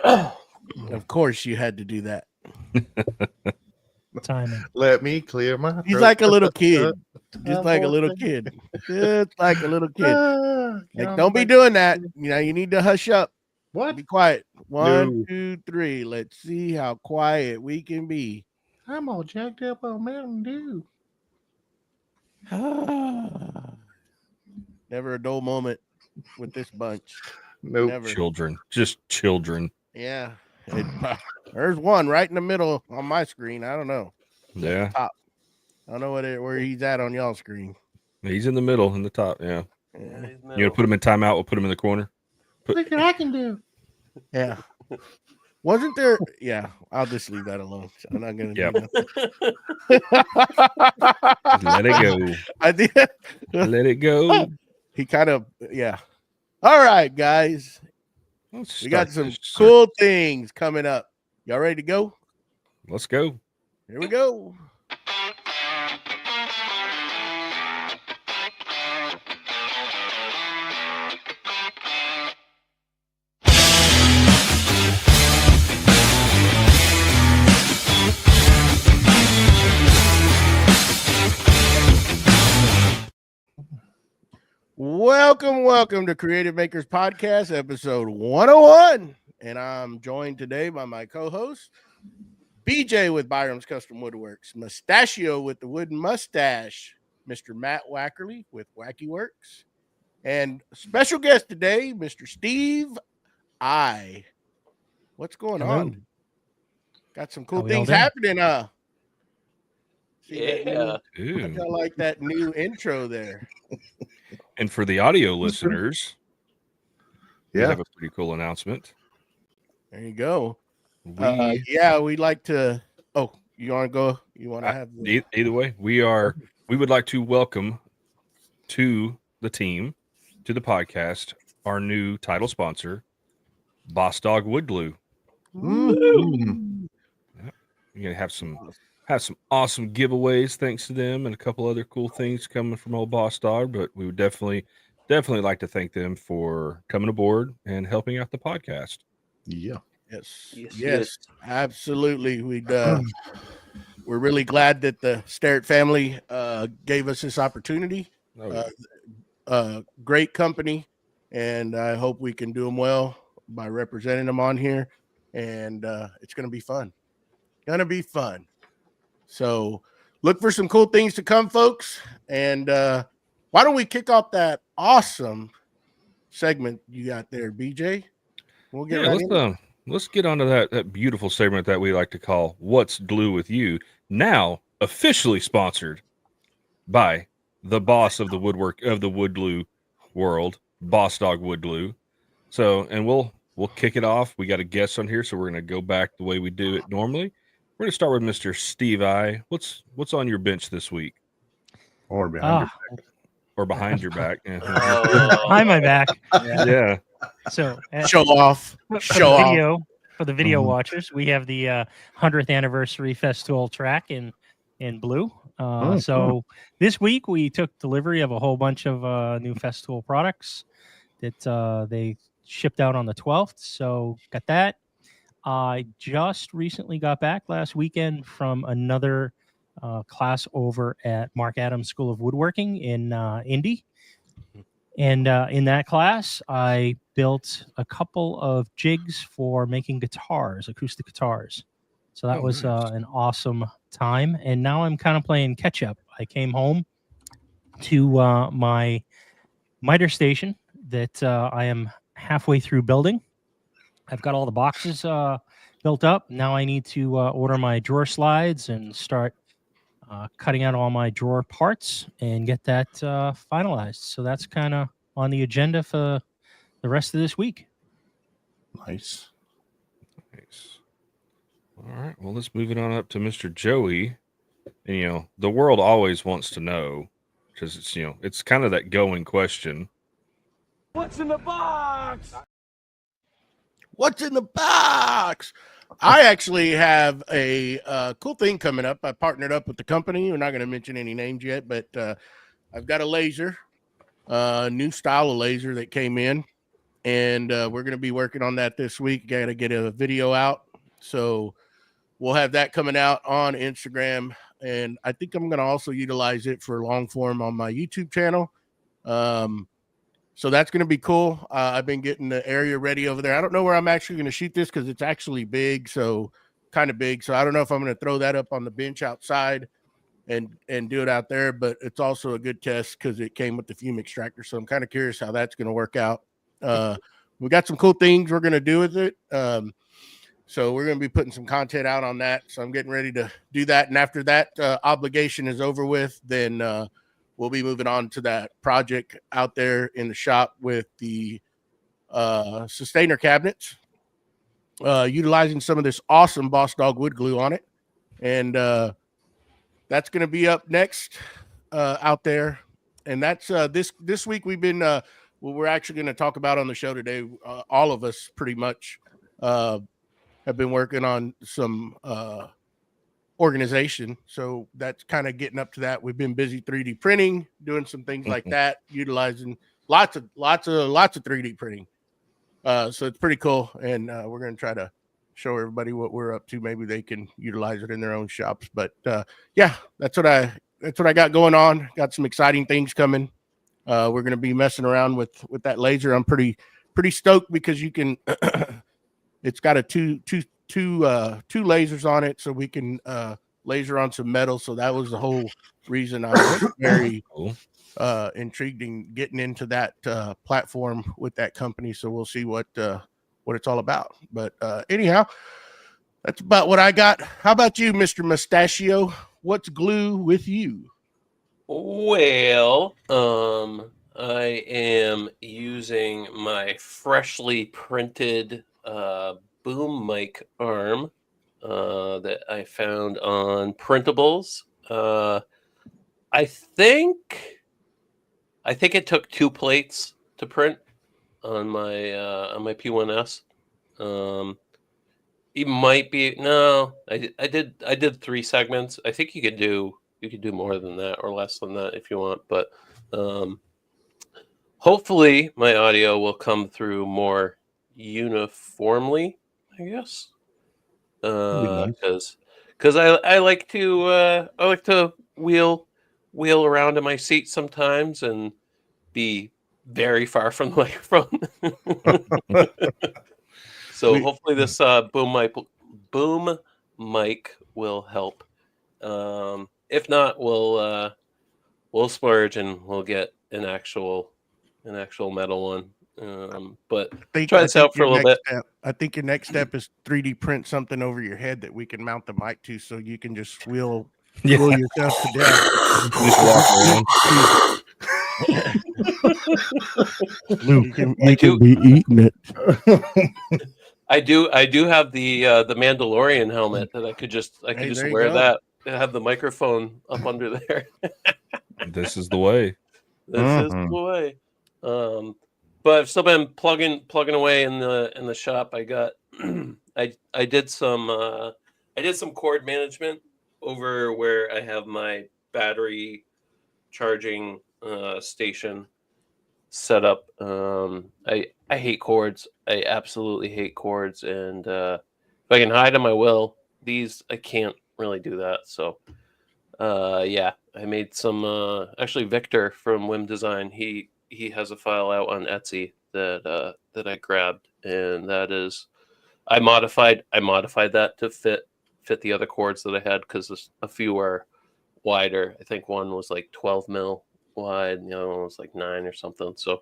Of course, you had to do that. Timing. Let me clear my He's throat. like a little kid. Just like a little kid. Just like a little kid. Like, don't be doing that. You know, you need to hush up. What? Be quiet. One, No. 2, 3. Let's see how quiet we can be. I'm all jacked up on Mountain Dew. Never a dull moment with this bunch. Nope. Never. Children. Just children. Yeah. There's one right in the middle on my screen. I don't know. Yeah. Top. I don't know where he's at on y'all screen. He's in the middle, in the top. Yeah. Yeah. You want to put him in timeout? We'll put him in the corner. Look what I can do. Yeah. Wasn't there? Yeah. I'll just leave that alone. I'm not going to do nothing. Let it go. I did. Let it go. He kind of, yeah. All right, guys. Let's We got start some this. cool things coming up. Y'all ready to go? Let's go. Here we go. Welcome to Creative Makers Podcast, episode 101. And I'm joined today by my co-host, BJ with Byroms Custom Woodworks, Mustachio with the Wooden Mustache, Mr. Matt Wackerle with Wacky Works, and special guest today, Mr. Steve I. What's going on? Got some cool things happening. Yeah. I like that new intro there. And for the audio listeners, we Yeah. have a pretty cool announcement. There you go. We, We'd like to. Oh, you want to go? You want to have either way, we would like to welcome to the team, to the podcast, our new title sponsor, Boss Dog Wood Glue. Mm. You're gonna have some awesome giveaways thanks to them, and a couple other cool things coming from old Boss Dog. But we would definitely like to thank them for coming aboard and helping out the podcast. Yeah. Yes, absolutely. We're really glad that the Sterrett family gave us this opportunity. Great company, and I hope we can do them well by representing them on here. And it's going to be fun. So look for some cool things to come, folks. And why don't we kick off that awesome segment you got there, BJ? We'll get let's get onto that beautiful segment that we like to call What's Glue with You, now officially sponsored by the boss of the wood glue world, Boss Dog Wood Glue. So, and we'll kick it off. We got a guest on here, so we're going to go back the way we do it normally. We're going to start with Mr. Steve I. What's on your bench this week? Or behind Or behind your back? Yeah. Behind my back. Yeah. So show off. For the video watchers, we have the 100th anniversary Festool track in blue. So this week we took delivery of a whole bunch of new Festool products that they shipped out on the 12th. So got that. I just recently got back last weekend from another class over at Mark Adams School of Woodworking in Indy. And in that class, I built a couple of jigs for making guitars, acoustic guitars. So that was an awesome time. And now I'm kind of playing catch up. I came home to my miter station that I am halfway through building. I've got all the boxes built up. Now I need to order my drawer slides and start cutting out all my drawer parts and get that finalized. So that's kind of on the agenda for the rest of this week. Nice. All right. Well, let's move it on up to Mr. Joey. And, the world always wants to know, because it's kind of that going question. What's in the box? What's in the box? I actually have a cool thing coming up. I partnered up with the company. We're not going to mention any names yet, but I've got a laser, new style of laser that came in, and we're going to be working on that this week. Got to get a video out, so we'll have that coming out on Instagram, and I think I'm going to also utilize it for long form on my YouTube channel. So that's going to be cool. I've been getting the area ready over there. I don't know where I'm actually going to shoot this because it's actually big, so kind of big. So I don't know if I'm going to throw that up on the bench outside and do it out there, but it's also a good test because it came with the fume extractor. So I'm kind of curious how that's going to work out. We got some cool things we're going to do with it. So we're going to be putting some content out on that. So I'm getting ready to do that. And after that obligation is over with, then we'll be moving on to that project out there in the shop with the sustainer cabinets, utilizing some of this awesome Boss Dog wood glue on it. And that's going to be up next out there. And that's this week we've been, well, we're actually going to talk about on the show today. All of us pretty much have been working on some organization, so that's kind of getting up to that. We've been busy 3D printing, doing some things like that, utilizing lots of 3D printing. So it's pretty cool, and we're going to try to show everybody what we're up to. Maybe they can utilize it in their own shops. But yeah, that's what I got going on. Got some exciting things coming. We're going to be messing around with that laser. I'm pretty stoked because you can. It's got a two lasers on it, so we can laser on some metal. So that was the whole reason I was very intrigued in getting into that platform with that company. So we'll see what it's all about. But anyhow, that's about what I got. How about you, Mr. Mustachio? What's glue with you? Well, I am using my freshly printed boom mic arm that I found on Printables. I think it took 2 plates to print on my P1S. It might be I did 3 segments. I think you could do more than that or less than that if you want, but hopefully my audio will come through more uniformly, I guess. Because I like to wheel around in my seat sometimes and be very far from the microphone. So hopefully this boom mic will help. If not, we'll splurge and we'll get an actual metal one. But try this out for a little bit. I think your next step is 3D print something over your head that we can mount the mic to, so you can just wheel yourself to death. Just walk around. Luke, you can be eating it. I do have the Mandalorian helmet that I could just wear that and have the microphone up under there. This is the way. This is the way. But I've still been plugging away in the shop. I got I did some cord management over where I have my battery charging station set up. I hate cords. I absolutely hate cords, and if I can hide them, I will. These I can't really do that. So yeah, I made some actually Victor from Whim Design. He has a file out on Etsy that I grabbed, and that is I modified that to fit the other cords that I had because a few are wider. I think one was like 12 mil wide, and the other one was like 9 or something. So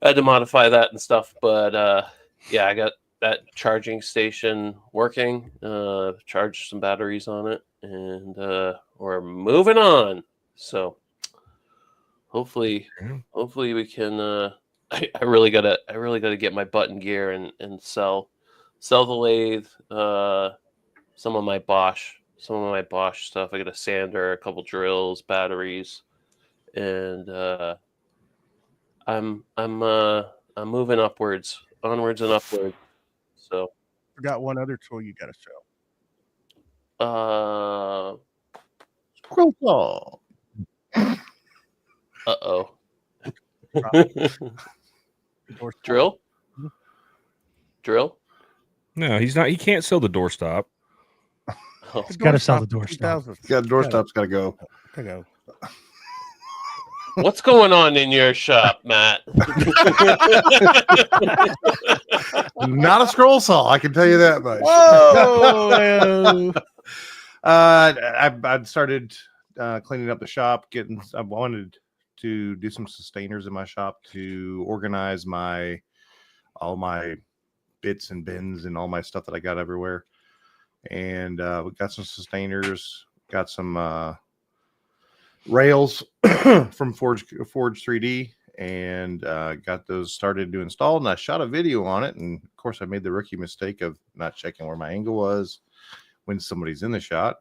I had to modify that and stuff. But yeah, I got that charging station working. Charged some batteries on it, and we're moving on. So hopefully we can. I really gotta get my button gear and sell the lathe. Some of my Bosch stuff. I got a sander, a couple drills, batteries, and I'm moving onwards and upwards. So Forgot one other tool you gotta sell. Scroll. Drill. No, he's not. He can't sell the doorstop. Oh, It's got to sell the doorstop. Yeah, doorstop's got to go. what's going on in your shop, Matt? Not a scroll saw, I can tell you that much. Whoa! I started cleaning up the shop. I wanted to do some sustainers in my shop to organize all my bits and bins and all my stuff that I got everywhere. And we got some sustainers, got some rails from Forge 3D, and got those started to install. And I shot a video on it, and of course I made the rookie mistake of not checking where my angle was when somebody's in the shot.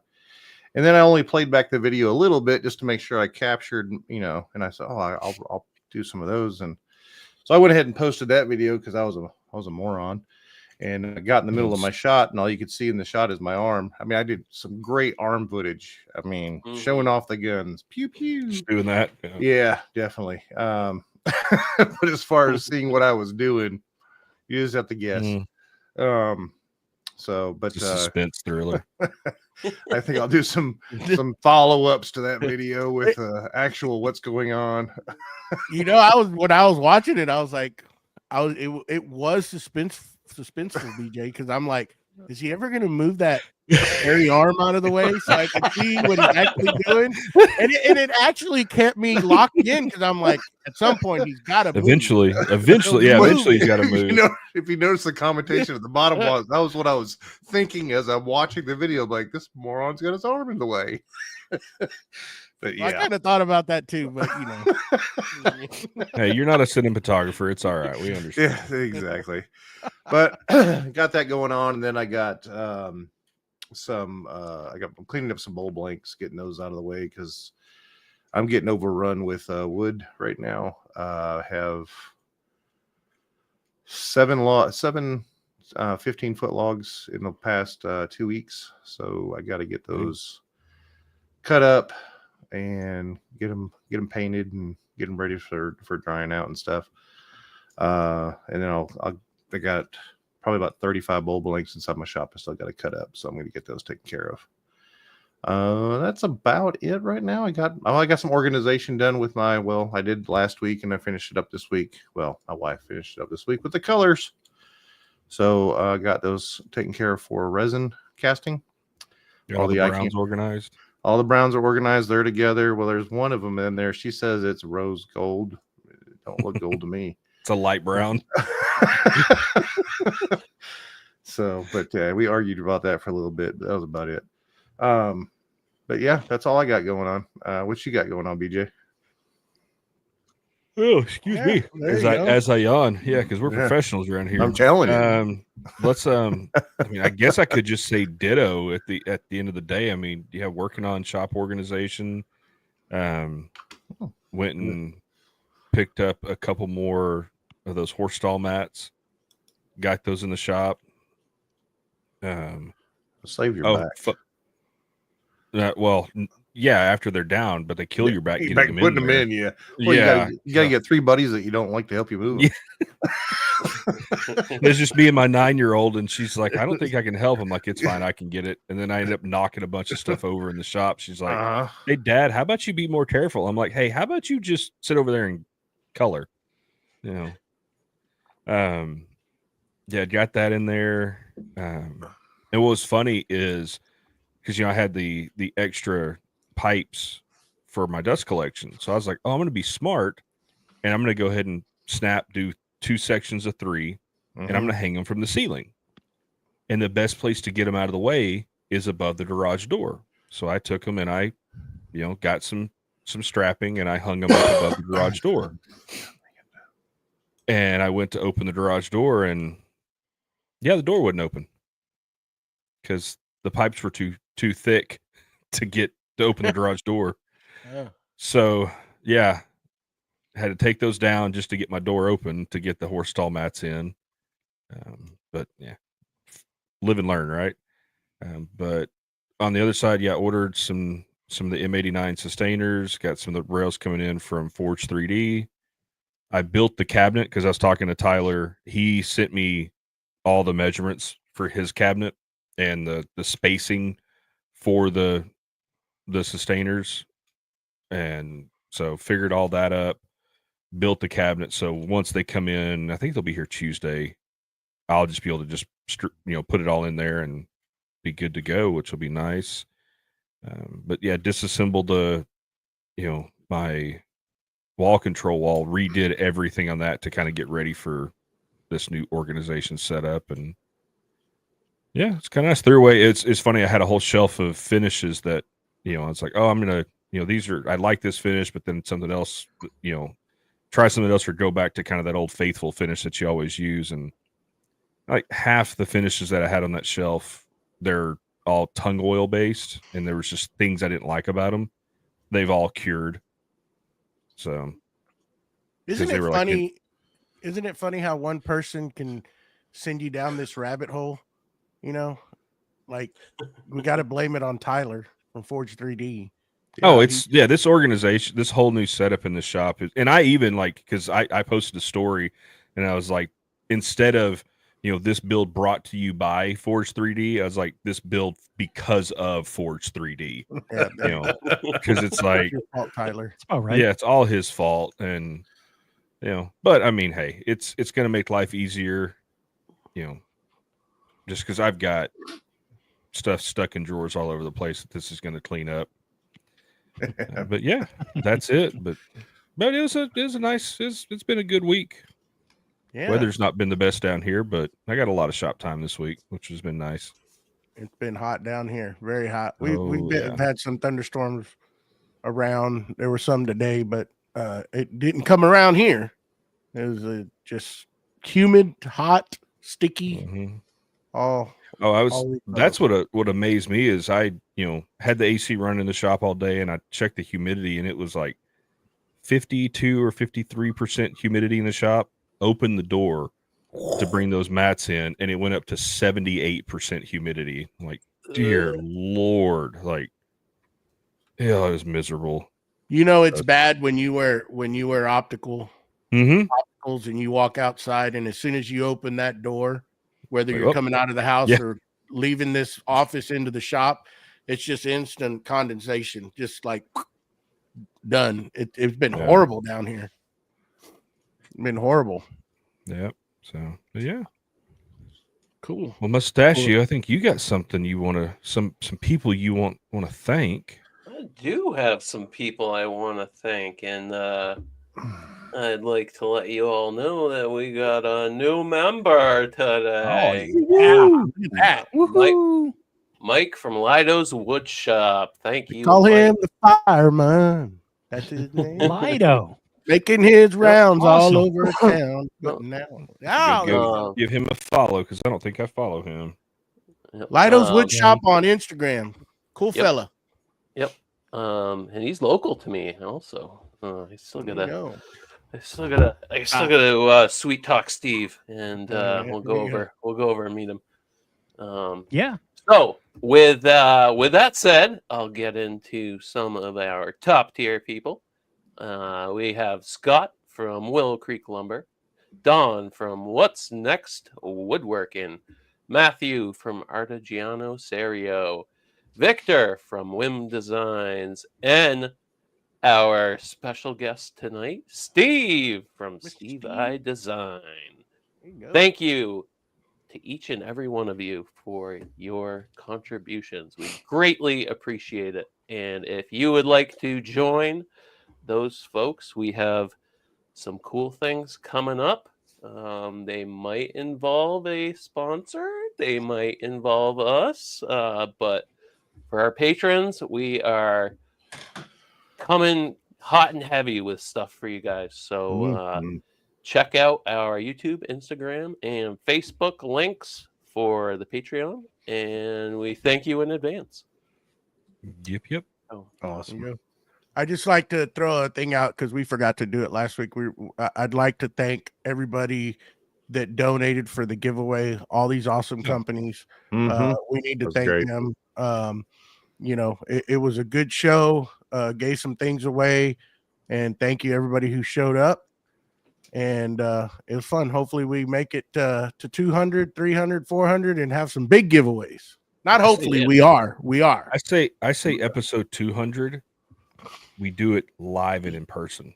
And then I only played back the video a little bit just to make sure I captured, and I said, I'll do some of those. And so I went ahead and posted that video because I was a moron. And I got in the middle of my shot, and all you could see in the shot is my arm. I mean, I did some great arm footage. I mean, showing off the guns. Pew, pew. Just doing that. Yeah, definitely. But as far as seeing what I was doing, you just have to guess. But suspense thriller. I think I'll do some follow-ups to that video with actual what's going on. When I was watching it, I was like, it was suspenseful, BJ, because I'm like, is he ever going to move that hairy arm out of the way so I can see what he's actually doing? And it actually kept me locked in because I'm like, at some point he's got to eventually he's got to move. If you notice the commentation at the bottom that was what I was thinking as I'm watching the video. Like, this moron's got his arm in the way. But yeah, I kind of thought about that too, but hey, you're not a cinematographer. It's all right. We understand. Yeah, exactly. But got that going on, and then I got I'm cleaning up some bowl blanks, getting those out of the way because I'm getting overrun with wood right now. Have seven 15-foot logs in the past 2 weeks, so I got to get those got up and get them painted and get them ready for drying out and stuff. And then I got probably about 35 bulb lengths inside my shop. I still got to cut up, so I'm going to get those taken care of. That's about it right now. I got some organization done with I did last week and I finished it up this week. Well, my wife finished it up this week with the colors. So I got those taken care of for resin casting. All the browns organized. All the browns are organized. They're together. Well, there's one of them in there. She says it's rose gold. It don't look gold to me. It's a light brown. So, but we argued about that for a little bit. But that was about it. But yeah, that's all I got going on. What you got going on, BJ? Oh, excuse me. As I yawn. Yeah, because we're professionals around here. I'm telling you. Let's I guess I could just say ditto at the end of the day. I mean, working on shop organization. Went and picked up a couple more of those horse stall mats. Got those in the shop. Save your back. After they're down, but they kill your back getting them putting in. them in, yeah. Well, you gotta get 3 buddies that you don't like to help you move. There's just me and my 9-year-old, and she's like, I don't think I can help. I'm like, it's fine, I can get it. And then I end up knocking a bunch of stuff over in the shop. She's like, hey, Dad, how about you be more careful? I'm like, hey, how about you just sit over there and color? Got that in there. And what was funny is because I had the extra pipes for my dust collection, so I was like, I'm going to be smart, and I'm going to go ahead and do 2 sections of 3, and I'm going to hang them from the ceiling. And the best place to get them out of the way is above the garage door. So I took them and I, got some strapping, and I hung them up above the garage door. And I went to open the garage door, and the door wouldn't open because the pipes were too thick to open the garage door. So had to take those down just to get my door open to get the horse stall mats in. But live and learn, right? But on the other side, ordered some of the M89 sustainers, got some of the rails coming in from Forge 3D. I built the cabinet because I was talking to Tyler. He sent me all the measurements for his cabinet and the spacing for the sustainers, and so figured all that up, built the cabinet. So once they come in, I think they'll be here Tuesday, I'll just be able to just put it all in there and be good to go, which will be nice. But yeah, disassembled my wall control wall, redid everything on that to kind of get ready for this new organization setup. And yeah, it's kind of nice. Threw away. It's funny. I had a whole shelf of finishes that, it's like, oh, I'm going to, these are, I like this finish, but then something else, try something else or go back to kind of that old faithful finish that you always use. And like half the finishes that I had on that shelf, they're all tung oil based, and there was just things I didn't like about them. They've all cured. So isn't it funny? Isn't it funny how one person can send you down this rabbit hole? Like we got to blame it on Tyler from Forge 3D. This organization, this whole new setup in the shop is, and I even because I posted a story and I was like, instead of this build brought to you by Forge 3D, I was like, this build because of Forge 3D. Because it's like, your fault, Tyler. It's about right. Yeah, it's all his fault, and but I mean, hey, it's gonna make life easier, just because I've got stuff stuck in drawers all over the place that this is gonna clean up. But yeah, that's it. But it was a nice. It's been a good week. Yeah, weather's not been the best down here, but I got a lot of shop time this week, which has been nice. It's been hot down here, very hot. We've had some thunderstorms around. There were some today, but it didn't come around here. It was just humid, hot, sticky. Mm-hmm. That's what amazed me is I had the AC running in the shop all day, and I checked the humidity, and it was like 52 or 53% humidity in the shop. Opened the door to bring those mats in, and it went up to 78% humidity. I'm like, dear Lord, it was miserable. It's bad when you wear opticals and you walk outside, and as soon as you open that door, whether you're coming out of the house or leaving this office into the shop, it's just instant condensation, just like done. It's been horrible down here. Been horrible. Yep. So yeah. Cool. Well, Mustachio, I think you got something you want to some people you want to thank. I do have some people I want to thank, and I'd like to let you all know that we got a new member today. Oh, yeah. Mike from Lido's Woodshop. Thank you. Call him the fireman. That's his name. Lido. Making his rounds all over town. Give him a follow, because I don't think I follow him. Lido's Woodshop on Instagram. Cool fella. Yep. And he's local to me also. I still gotta sweet talk Steve, and we'll go over and meet him. Yeah. So with that said, I'll get into some of our top tier people. We have Scott from Willow Creek Lumber, Don from What's Next Woodworking, Matthew from Artigiano Serio, Victor from Whim Designs, and our special guest tonight, Steve from Steve I Design. Thank you to each and every one of you for your contributions. We greatly appreciate it. And if you would like to join those folks, we have some cool things coming up. They might involve a sponsor, they might involve us, but for our patrons, we are coming hot and heavy with stuff for you guys. So check out our YouTube, Instagram, and Facebook links for the Patreon, and we thank you in advance. Yep. Oh, awesome. I just like to throw a thing out because we forgot to do it last week. I'd like to thank everybody that donated for the giveaway. All these awesome companies. We need to thank them. It was a good show. Gave some things away, and thank you everybody who showed up. and it was fun. Hopefully we make it to 200, 300, 400 and have some big giveaways. Not hopefully, we are. I say episode 200, we do it live and in person.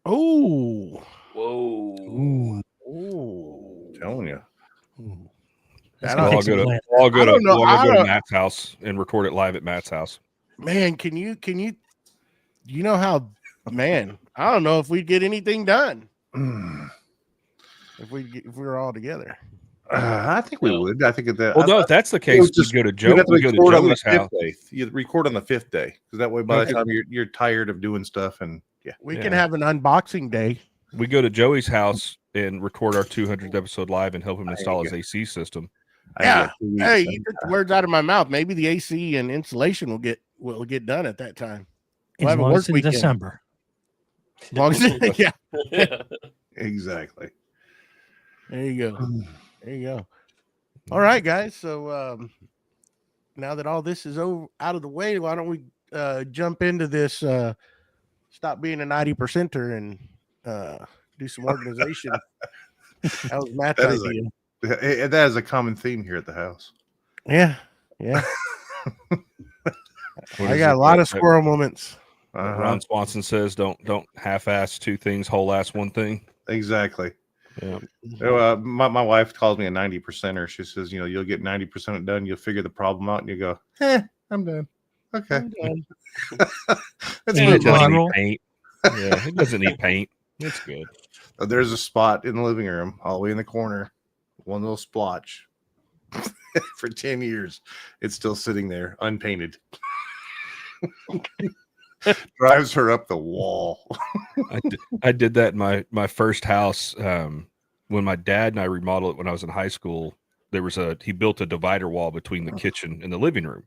Oh. Whoa. Oh. Telling you. We'll all go to Matt's house and record it live at Matt's house. Man, you know how, man, I don't know if we'd get anything done if we were all together. I think we would. I think that. Well, no, if that's the case, just go to Joey's house. You record on the 5th day, because that way, by the time you're tired of doing stuff, and we can have an unboxing day. We go to Joey's house and record our 200th episode live and help him install his AC system. Yeah. Hey, you took the words out of my mouth. Maybe the AC and insulation will get done at that time. We'll have a work weekend. December. Yeah. Exactly. There you go. All right, guys. So now that all this is out of the way, why don't we jump into this? Stop being a 90%er and do some organization. That was Matt's idea. That is a common theme here at the house. Yeah. I got a lot of squirrel moments. Ron Swanson says, "Don't half-ass two things, whole-ass one thing." Exactly. Yeah. My wife calls me a 90%er. She says, you'll get 90% it done. You'll figure the problem out, and you go, I'm done. Okay. That's good. It doesn't need paint. Yeah, it doesn't need paint. It's good. There's a spot in the living room, all the way in the corner, one little splotch. For 10 years, it's still sitting there, unpainted. Drives her up the wall. I did that in my first house when my dad and I remodeled it when I was in high school. He built a divider wall between the kitchen and the living room,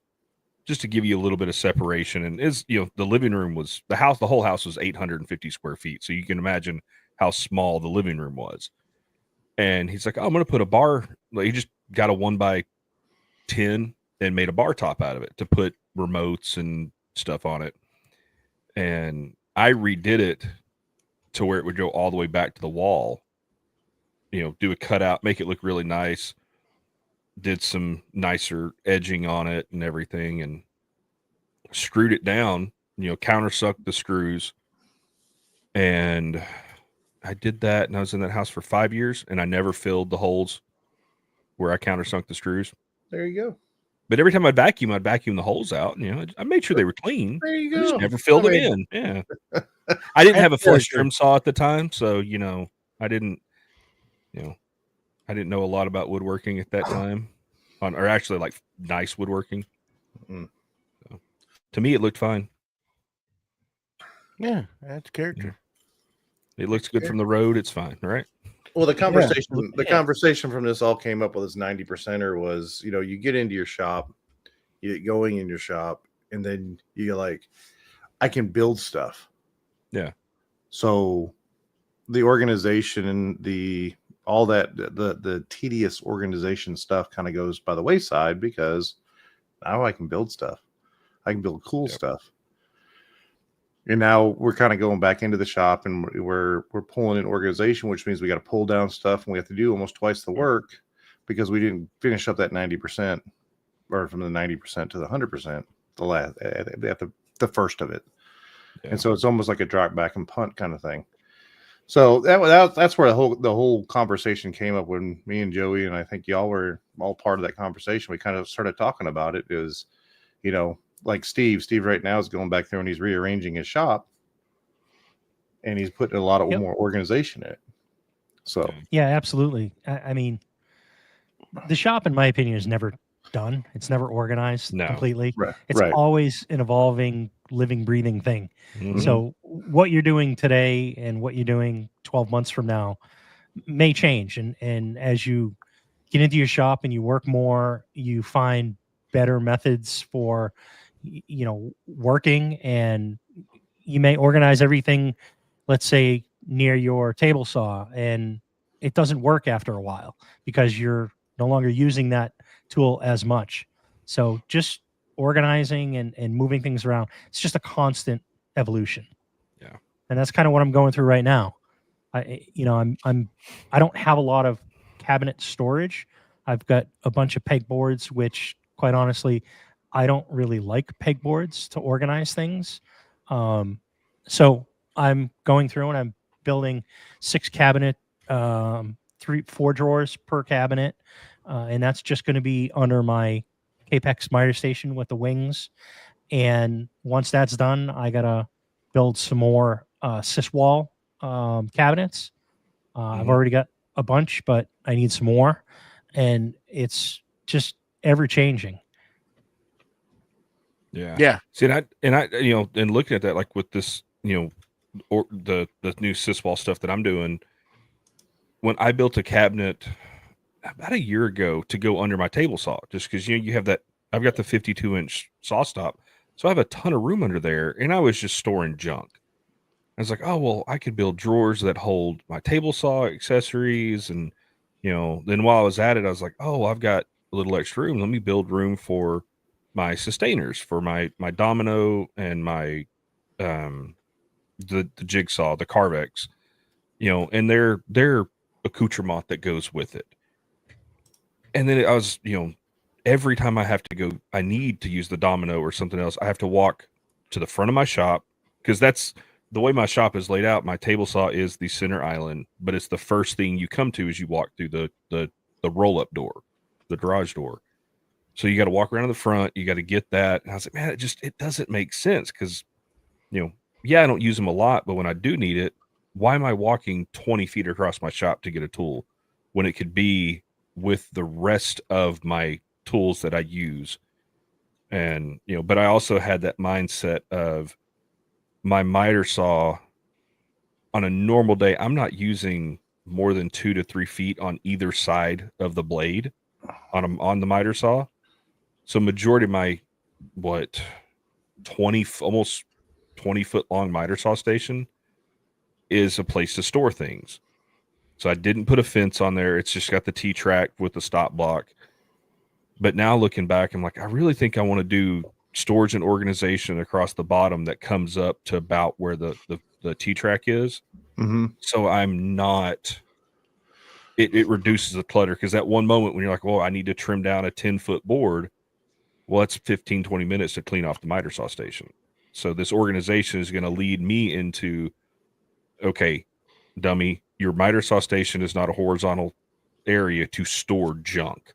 just to give you a little bit of separation. And the living room was the whole house was 850 square feet, so you can imagine how small the living room was. And he's like, "Oh, I'm going to put a bar." He just got a 1x10 and made a bar top out of it to put remotes and stuff on it. And I redid it to where it would go all the way back to the wall, do a cutout, make it look really nice, did some nicer edging on it and everything, and screwed it down, countersucked the screws. And I did that, and I was in that house for 5 years, and I never filled the holes where I countersunk the screws. There you go. But every time I'd vacuum the holes out. I made sure they were clean. There you go. Just never filled them in. Yeah. I didn't have a flush trim saw at the time, so I didn't know a lot about woodworking at that time, or actually like nice woodworking. So, to me, it looked fine. Yeah, that's character. It looks good from the road. It's fine, right? Well, the conversation from this all came up with this 90%er was, you get into your shop, you get going in your shop, and then you're like, I can build stuff. Yeah. So the organization and all that, the tedious organization stuff kind of goes by the wayside, because now I can build stuff. I can build cool stuff. And now we're kind of going back into the shop, and we're pulling an organization, which means we got to pull down stuff, and we have to do almost twice the work because we didn't finish up that 90%, or from the 90% to the 100%, the first of it. Yeah. And so it's almost like a drop back and punt kind of thing. So that's where the whole conversation came up when me and Joey, and I think y'all were all part of that conversation. We kind of started talking about it. Is, like Steve right now is going back there and he's rearranging his shop, and he's putting a lot of more organization in it. So yeah, absolutely. I mean, the shop, in my opinion, is never done. It's never organized completely. Right. It's always an evolving, living, breathing thing. Mm-hmm. So what you're doing today and what you're doing 12 months from now may change. And as you get into your shop and you work more, you find better methods for working, and you may organize everything, let's say, near your table saw, and it doesn't work after a while because you're no longer using that tool as much. So just organizing and moving things around, it's just a constant evolution. Yeah. And that's kind of what I'm going through right now. I don't have a lot of cabinet storage. I've got a bunch of pegboards, which quite honestly, I don't really like pegboards to organize things. So I'm going through and I'm building 6 cabinet, 4 drawers per cabinet. And that's just going to be under my Apex miter station with the wings. And once that's done, I got to build some more syswall cabinets. I've already got a bunch, but I need some more. And it's just ever changing. Yeah. See, and I and looking at that, like with this, or the new syswall stuff that I'm doing, when I built a cabinet about a year ago to go under my table saw, just because you have that, I've got the 52-inch saw stop, so I have a ton of room under there, and I was just storing junk. I was like, oh well, I could build drawers that hold my table saw accessories, and then while I was at it, I was like, oh, I've got a little extra room. Let me build room for my sustainers, for my domino and my the jigsaw, the Carvex, and their accoutrement that goes with it. And then I was, every time I need to use the domino or something else, I have to walk to the front of my shop, because that's the way my shop is laid out. My table saw is the center island, but it's the first thing you come to as you walk through the roll-up door, the garage door. So you got to walk around to the front. You got to get that. And I was like, man, it doesn't make sense, because, I don't use them a lot, but when I do need it, why am I walking 20 feet across my shop to get a tool when it could be with the rest of my tools that I use? And, but I also had that mindset of my miter saw on a normal day, I'm not using more than 2 to 3 feet on either side of the blade on the miter saw. So majority of my, almost 20-foot long miter saw station is a place to store things. So I didn't put a fence on there. It's just got the T-track with the stop block. But now looking back, I'm like, I really think I want to do storage and organization across the bottom that comes up to about where the T-track is. So I'm not, it reduces the clutter, because that one moment when you're like, well, I need to trim down a 10-foot board, well, it's 15, 20 minutes to clean off the miter saw station. So this organization is going to lead me into, okay, dummy, your miter saw station is not a horizontal area to store junk.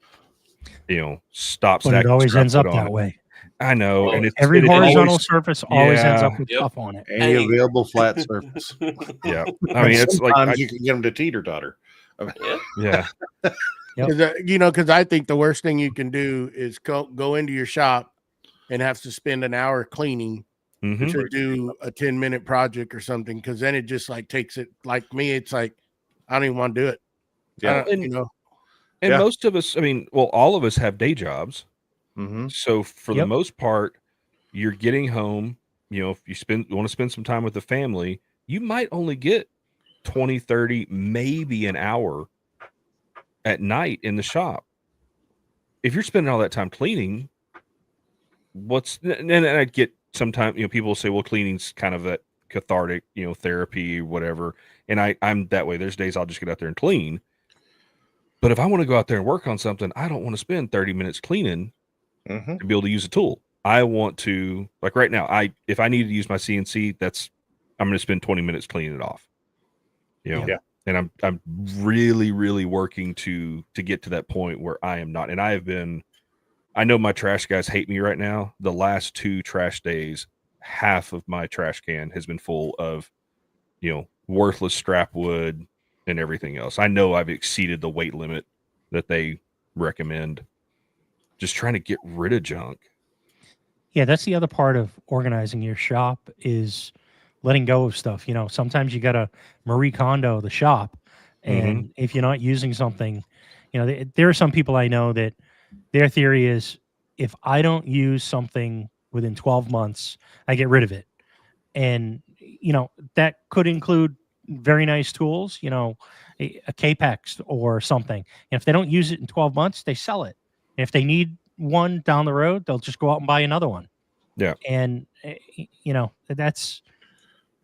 Stop. But it always ends up that way. I know, and it's every horizontal surface always ends up with stuff on it. Any available flat surface. Yeah, I mean, it's like you can get them to teeter-totter. Yeah. Because I think the worst thing you can do is go into your shop and have to spend an hour cleaning to do a 10-minute project or something, because then it just like takes it. Like me, it's like I don't even want to do it. Yeah, and most of us, I mean, well, all of us have day jobs. So for the most part, you're getting home. If you want to spend some time with the family, you might only get 20, 30, maybe an hour at night in the shop. If you're spending all that time cleaning, and I get sometimes, people will say, well, cleaning's kind of that cathartic, therapy or whatever. And I'm that way. There's days I'll just get out there and clean. But if I want to go out there and work on something, I don't want to spend 30 minutes cleaning to be able to use a tool. I want to, like right now, if I need to use my CNC, I'm going to spend 20 minutes cleaning it off. And I'm really, really working to get to that point where I am not. And I know my trash guys hate me right now. The last 2 trash days, half of my trash can has been full of, worthless scrap wood and everything else. I know I've exceeded the weight limit that they recommend. Just trying to get rid of junk. Yeah, that's the other part of organizing your shop, is letting go of stuff. Sometimes you got to Marie Kondo the shop, and if you're not using something, there are some people I know that their theory is, if I don't use something within 12 months, I get rid of it. And that could include very nice tools, a Capex or something. And if they don't use it in 12 months, they sell it. And if they need one down the road, they'll just go out and buy another one. Yeah. And that's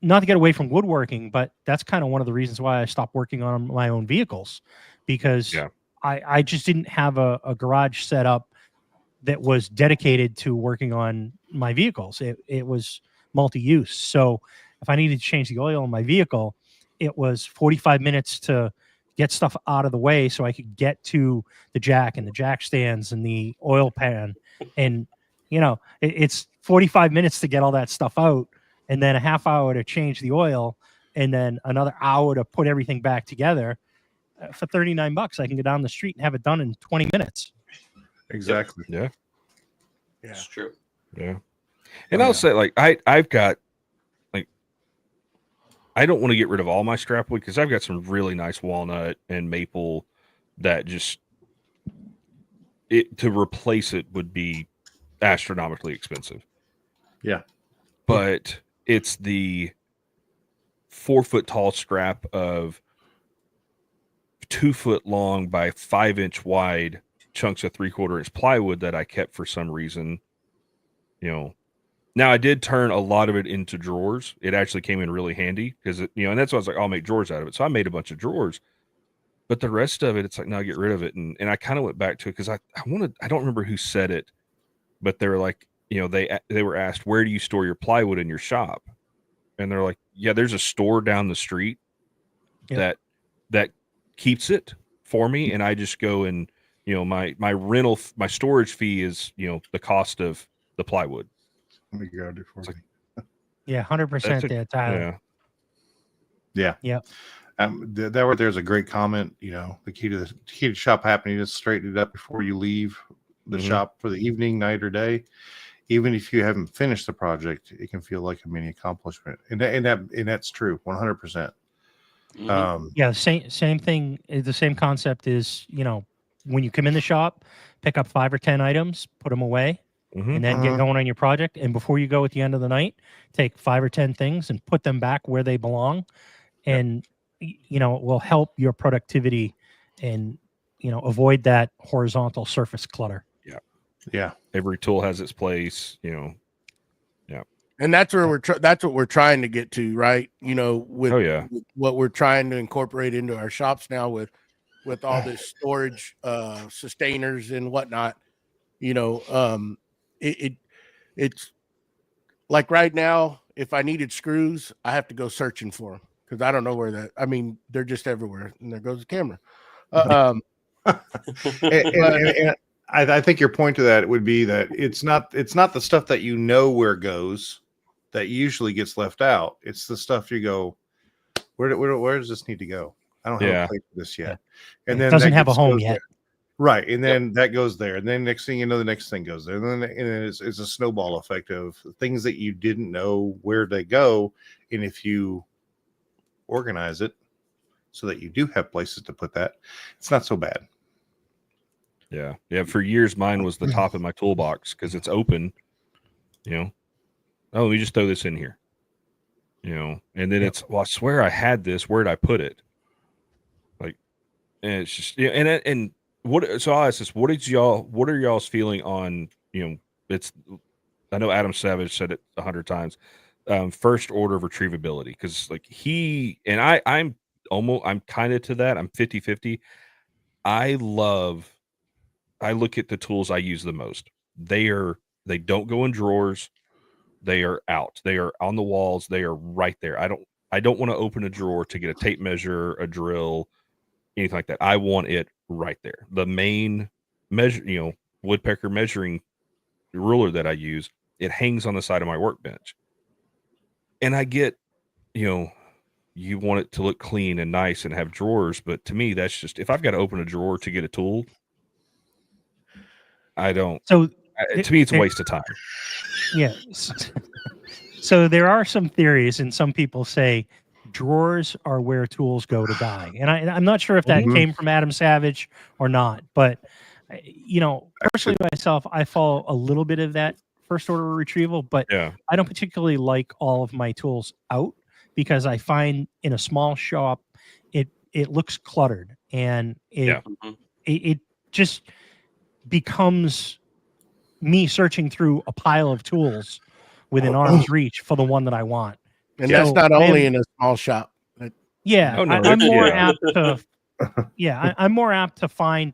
not to get away from woodworking, but that's kind of one of the reasons why I stopped working on my own vehicles, because I just didn't have a garage set up that was dedicated to working on my vehicles. It was multi-use. So if I needed to change the oil in my vehicle, it was 45 minutes to get stuff out of the way so I could get to the jack and the jack stands and the oil pan. And, it's 45 minutes to get all that stuff out, and then a half hour to change the oil, and then another hour to put everything back together. For $39, I can go down the street and have it done in 20 minutes. Exactly. Yeah. It's true. Yeah. And I'll say, like, I've got, like, I don't want to get rid of all my strap wood because I've got some really nice walnut and maple that just, to replace it would be astronomically expensive. Yeah. But it's the 4 foot tall scrap of 2 foot long by 5 inch wide chunks of 3/4 inch plywood that I kept for some reason. Now I did turn a lot of it into drawers. It actually came in really handy because and that's why I was like, I'll make drawers out of it. So I made a bunch of drawers, but the rest of it, it's like, no, get rid of it. And I kind of went back to it because I don't remember who said it, but they were like, they were asked, where do you store your plywood in your shop? And they're like, yeah, there's a store down the street that keeps it for me. And I just go and, my rental, my storage fee is, the cost of the plywood. Let me go do for me. Yeah, 100% there, Tyler. Yeah. There's a great comment. The key to shop happening is straighten it up before you leave the shop for the evening, night, or day. Even if you haven't finished the project, it can feel like a mini accomplishment, and that's true, 100%. Same thing. The same concept is, when you come in the shop, pick up 5 or 10 items, put them away, and then get going on your project. And before you go at the end of the night, take 5 or 10 things and put them back where they belong. And, it will help your productivity and, avoid that horizontal surface clutter. Yeah. Every tool has its place, And that's where that's what we're trying to get to, right? With what we're trying to incorporate into our shops now with all this storage, sustainers and whatnot. It's like right now, if I needed screws, I have to go searching for them because I don't know where they're just everywhere. And there goes the camera. And I think your point to that would be that it's not the stuff that where it goes that usually gets left out. It's the stuff you go, where does this need to go? I don't have a place for this yet. And then it doesn't have a home yet. There. Right. And then that goes there. And then next thing you know, the next thing goes there. And then it's a snowball effect of things that you didn't know where they go. And if you organize it so that you do have places to put that, it's not so bad. Yeah. For years, mine was the top of my toolbox because it's open. Oh, let me just throw this in here. And then it's, well, I swear I had this. Where'd I put it? Like, and it's just, and what? So I'll ask this: what are y'all's feeling on? It's. I know Adam Savage said it 100 times. First order of retrievability, because like I'm kind of to that. I'm 50-50. I look at the tools I use the most. They don't go in drawers. They are out. They are on the walls. They are right there. I don't want to open a drawer to get a tape measure, a drill, anything like that. I want it right there. The main measure, woodpecker measuring ruler that I use, it hangs on the side of my workbench. And I get, you want it to look clean and nice and have drawers, but to me, that's just, if I've got to open a drawer to get a tool, I don't. So to me, it's a waste of time. Yeah. So there are some theories, and some people say drawers are where tools go to die. And I'm not sure if that came from Adam Savage or not, but personally myself, I follow a little bit of that first order retrieval, but I don't particularly like all of my tools out because I find in a small shop, it looks cluttered, and it just becomes me searching through a pile of tools within arm's reach for the one that I want. And that's So not I only am- in a small shop. Yeah, Oh, no, I'm more yeah. apt to. Yeah, I'm more apt to find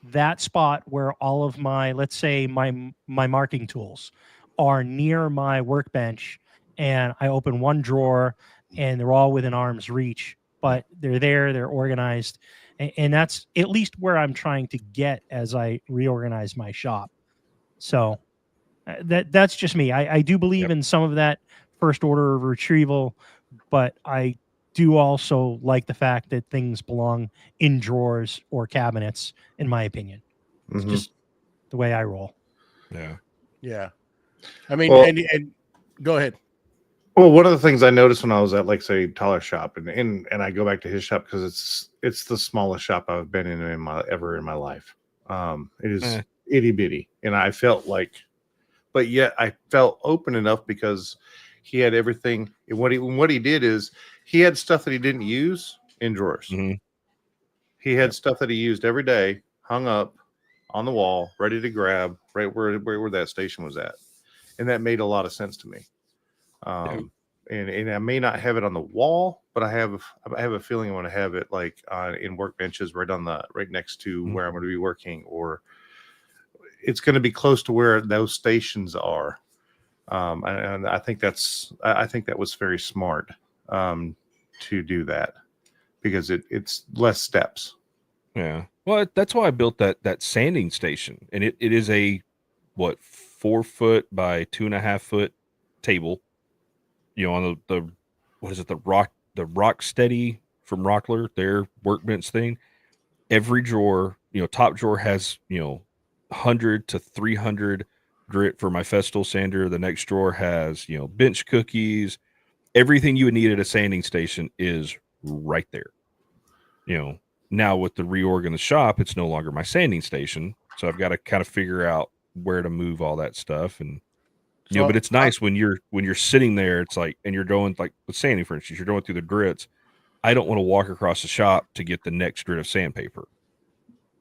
that spot where all of my, let's say, my marking tools are near my workbench, and I open one drawer, and they're all within arm's reach. But they're there, they're organized, and that's at least where I'm trying to get as I reorganize my shop. So that's just me. I do believe in some of that first order of retrieval, but I do also like the fact that things belong in drawers or cabinets, in my opinion. It's Mhm. just the way I roll. Yeah. Yeah. I mean, Well- and go ahead. Well, one of the things I noticed when I was at, like, say, Tyler's shop, and I go back to his shop because it's the smallest shop I've been in my life. It is itty bitty, and I felt like, but yet I felt open enough because he had everything. And what he did is he had stuff that he didn't use in drawers. Mhm. He had stuff that he used every day, hung up on the wall, ready to grab, right where that station was at, and that made a lot of sense to me. And I may not have it on the wall, but I have a feeling I want to have it like in workbenches right next to where I'm going to be working, or it's going to be close to where those stations are. And I think that was very smart to do that because it's less steps. Yeah. Well, that's why I built that sanding station, and it is a 4 foot by 2.5 foot table. On the what is it, the rock steady from Rockler, their workbench thing. Every drawer, top drawer has 100 to 300 grit for my Festool sander. The next drawer has bench cookies. Everything you would need at a sanding station is right there. Now with the reorg in the shop, it's no longer my sanding station, so I've got to kind of figure out where to move all that stuff. And but it's nice when you're sitting there, it's like, and you're going, like with sanding, for instance, you're going through the grits. I don't want to walk across the shop to get the next grit of sandpaper.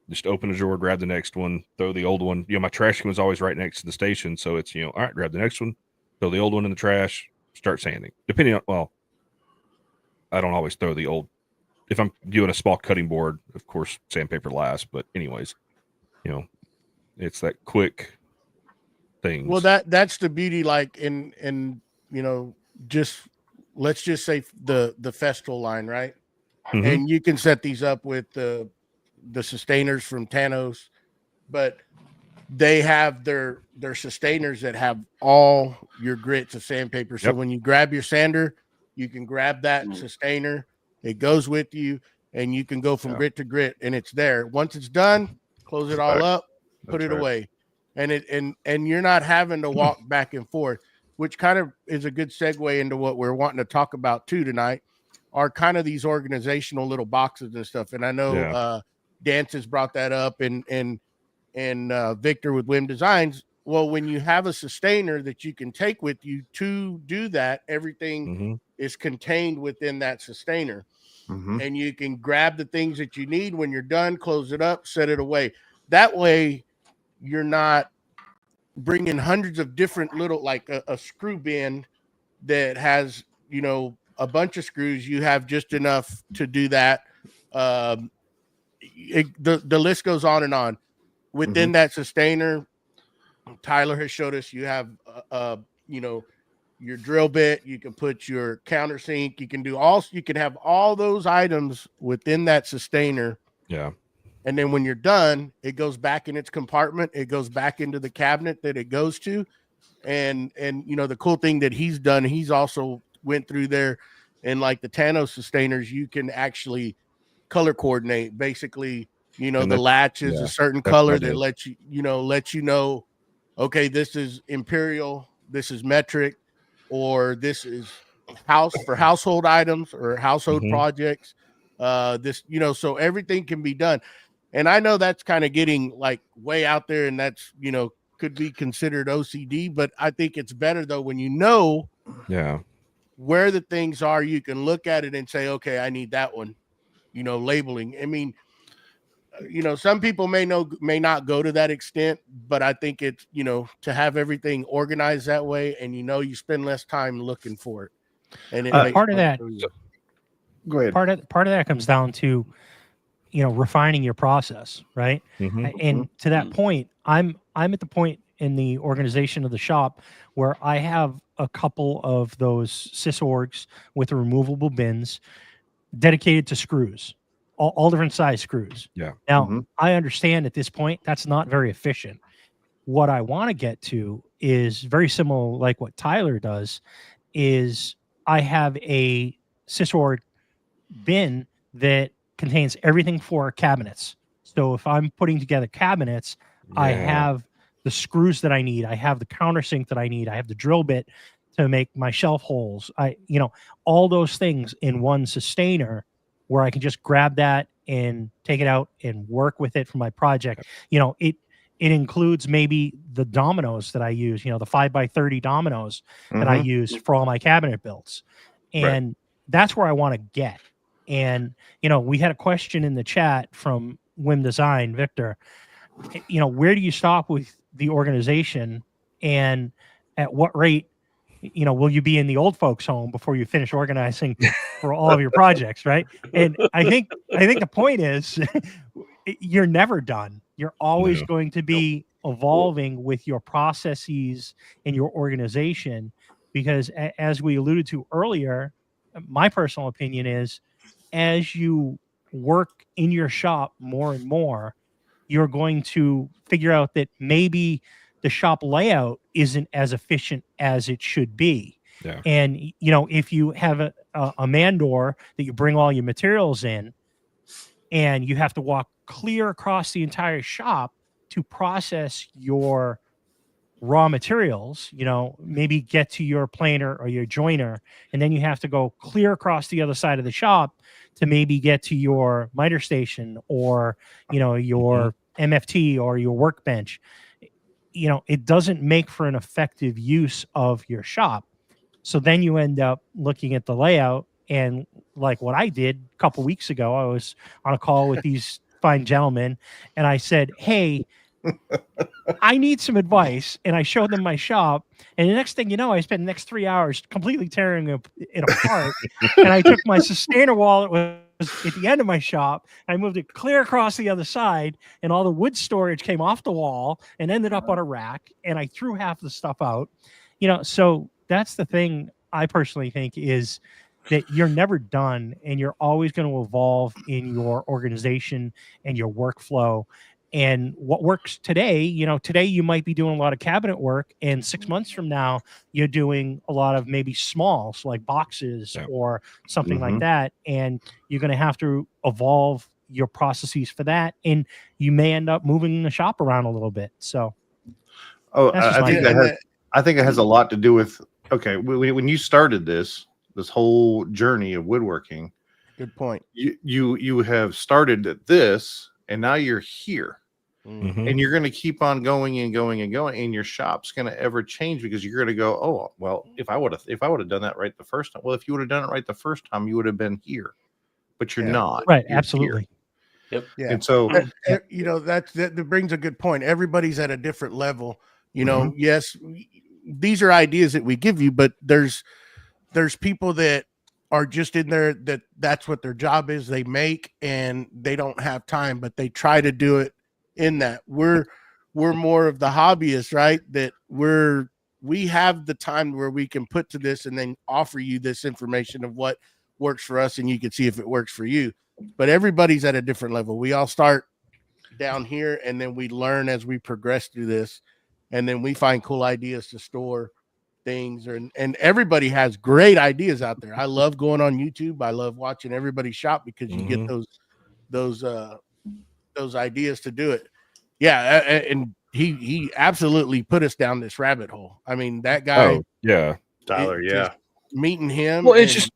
Just open a drawer, grab the next one, throw the old one. My trash can was always right next to the station, so it's all right, grab the next one, throw the old one in the trash, start sanding. Depending on, well, I don't always throw the old. If I'm doing a small cutting board, of course, sandpaper last. But anyways, it's that quick things. Well, that's the beauty, like in just let's just say the Festool line, right? Mhm. And you can set these up with the sustainers from Thanos, but they have their sustainers that have all your grits of sandpaper. So when you grab your sander, you can grab that sustainer. It goes with you, and you can go from grit to grit, and it's there. Once it's done, close it all up, put it away, and you're not having to walk back and forth, which kind of is a good segue into what we're wanting to talk about too tonight, are kind of these organizational little boxes and stuff. And I know Dance has brought that up, and Victor with Wim Designs. Well, when you have a sustainer that you can take with you to do that, everything is contained within that sustainer. And you can grab the things that you need when you're done, close it up, set it away. That way you're not bringing hundreds of different little, like a screw bin that has, a bunch of screws. You have just enough to do that. The list goes on and on. Within that sustainer, Tyler has showed us you have, your drill bit. You can put your countersink. You can have all those items within that sustainer. Yeah. And then when you're done, it goes back in its compartment. It goes back into the cabinet that it goes to. And the cool thing that he's done, he's also went through there, and like the Thanos sustainers, you can actually color coordinate. Basically, the latch is a certain color that lets you know, okay, this is Imperial, this is metric, or this is for household items or household projects. So everything can be done. And I know that's kind of getting like way out there, and that's, could be considered OCD, but I think it's better though when where the things are. You can look at it and say, okay, I need that one. Labeling. I mean, some people may not go to that extent, but I think it's, to have everything organized that way, and you spend less time looking for it. And it Uh, makes part of sense that- for you. Go ahead. Part of that comes down to, refining your process, right? Mhm. And to that point, I'm at the point in the organization of the shop where I have a couple of those sysorgs with removable bins dedicated to screws, all different size screws. Yeah. Now, Mhm. I understand at this point that's not very efficient. What I want to get to is very similar, like what Tyler does. Is I have a sysorg bin that contains everything for cabinets. So if I'm putting together cabinets, I Yeah. have the screws that I need. I have the countersink that I need. I have the drill bit to make my shelf holes. All those things in one sustainer where I can just grab that and take it out and work with it for my project. It includes maybe the dominoes that I use, the 5x30 dominoes that I Mhm. use for all my cabinet builds. And that's where I want to get. And, we had a question in the chat from Whim Design, Victor. Where do you stop with the organization, and at what rate, will you be in the old folks' home before you finish organizing for all of your projects, right? And I think the point is you're never done. You're always No. going to be evolving with your processes and your organization, because as we alluded to earlier, my personal opinion is, as you work in your shop more and more, you're going to figure out that maybe the shop layout isn't as efficient as it should be. Yeah. And if you have a man door that you bring all your materials in, and you have to walk clear across the entire shop to process your raw materials, maybe get to your planer or your joiner, and then you have to go clear across the other side of the shop to maybe get to your miter station or your MFT or your workbench. It doesn't make for an effective use of your shop. So then you end up looking at the layout, and like what I did a couple weeks ago, I was on a call with these fine gentlemen, and I said, hey, I need some advice. And I showed them my shop. And the next thing you know, I spent the next 3 hours completely tearing it apart. And I took my sustainer wall that was at the end of my shop. I moved it clear across the other side, and all the wood storage came off the wall and ended up on a rack. And I threw half the stuff out. So that's the thing I personally think is that you're never done, and you're always going to evolve in your organization and your workflow. And what works today, today you might be doing a lot of cabinet work, and 6 months from now, you're doing a lot of maybe smalls like boxes or something like that. And you're going to have to evolve your processes for that. And you may end up moving the shop around a little bit. So, I think it has a lot to do with, okay, when you started this whole journey of woodworking, Good point. you have started at this, and now you're here. Mhm. And you're going to keep on going and going and going, and your shop's going to ever change, because you're going to go, oh, well, if I would have done that right the first time. Well, if you would have done it right the first time, you would have been here, but you're not. Right. You're Absolutely. here. Yep. And so, that brings a good point. Everybody's at a different level. Yes, these are ideas that we give you, but there's people that are just in there that's what their job is. They make, and they don't have time, but they try to do it in that. We're more of the hobbyists, right? That we have the time where we can put to this and then offer you this information of what works for us, and you can see if it works for you. But everybody's at a different level. We all start down here, and then we learn as we progress through this, and then we find cool ideas to store things. And everybody has great ideas out there. I love going on YouTube. I love watching everybody shop, because you get those ideas to do it. Yeah, and he absolutely put us down this rabbit hole. I mean, that guy, Oh, yeah. Tyler, just meeting him. Well, it's just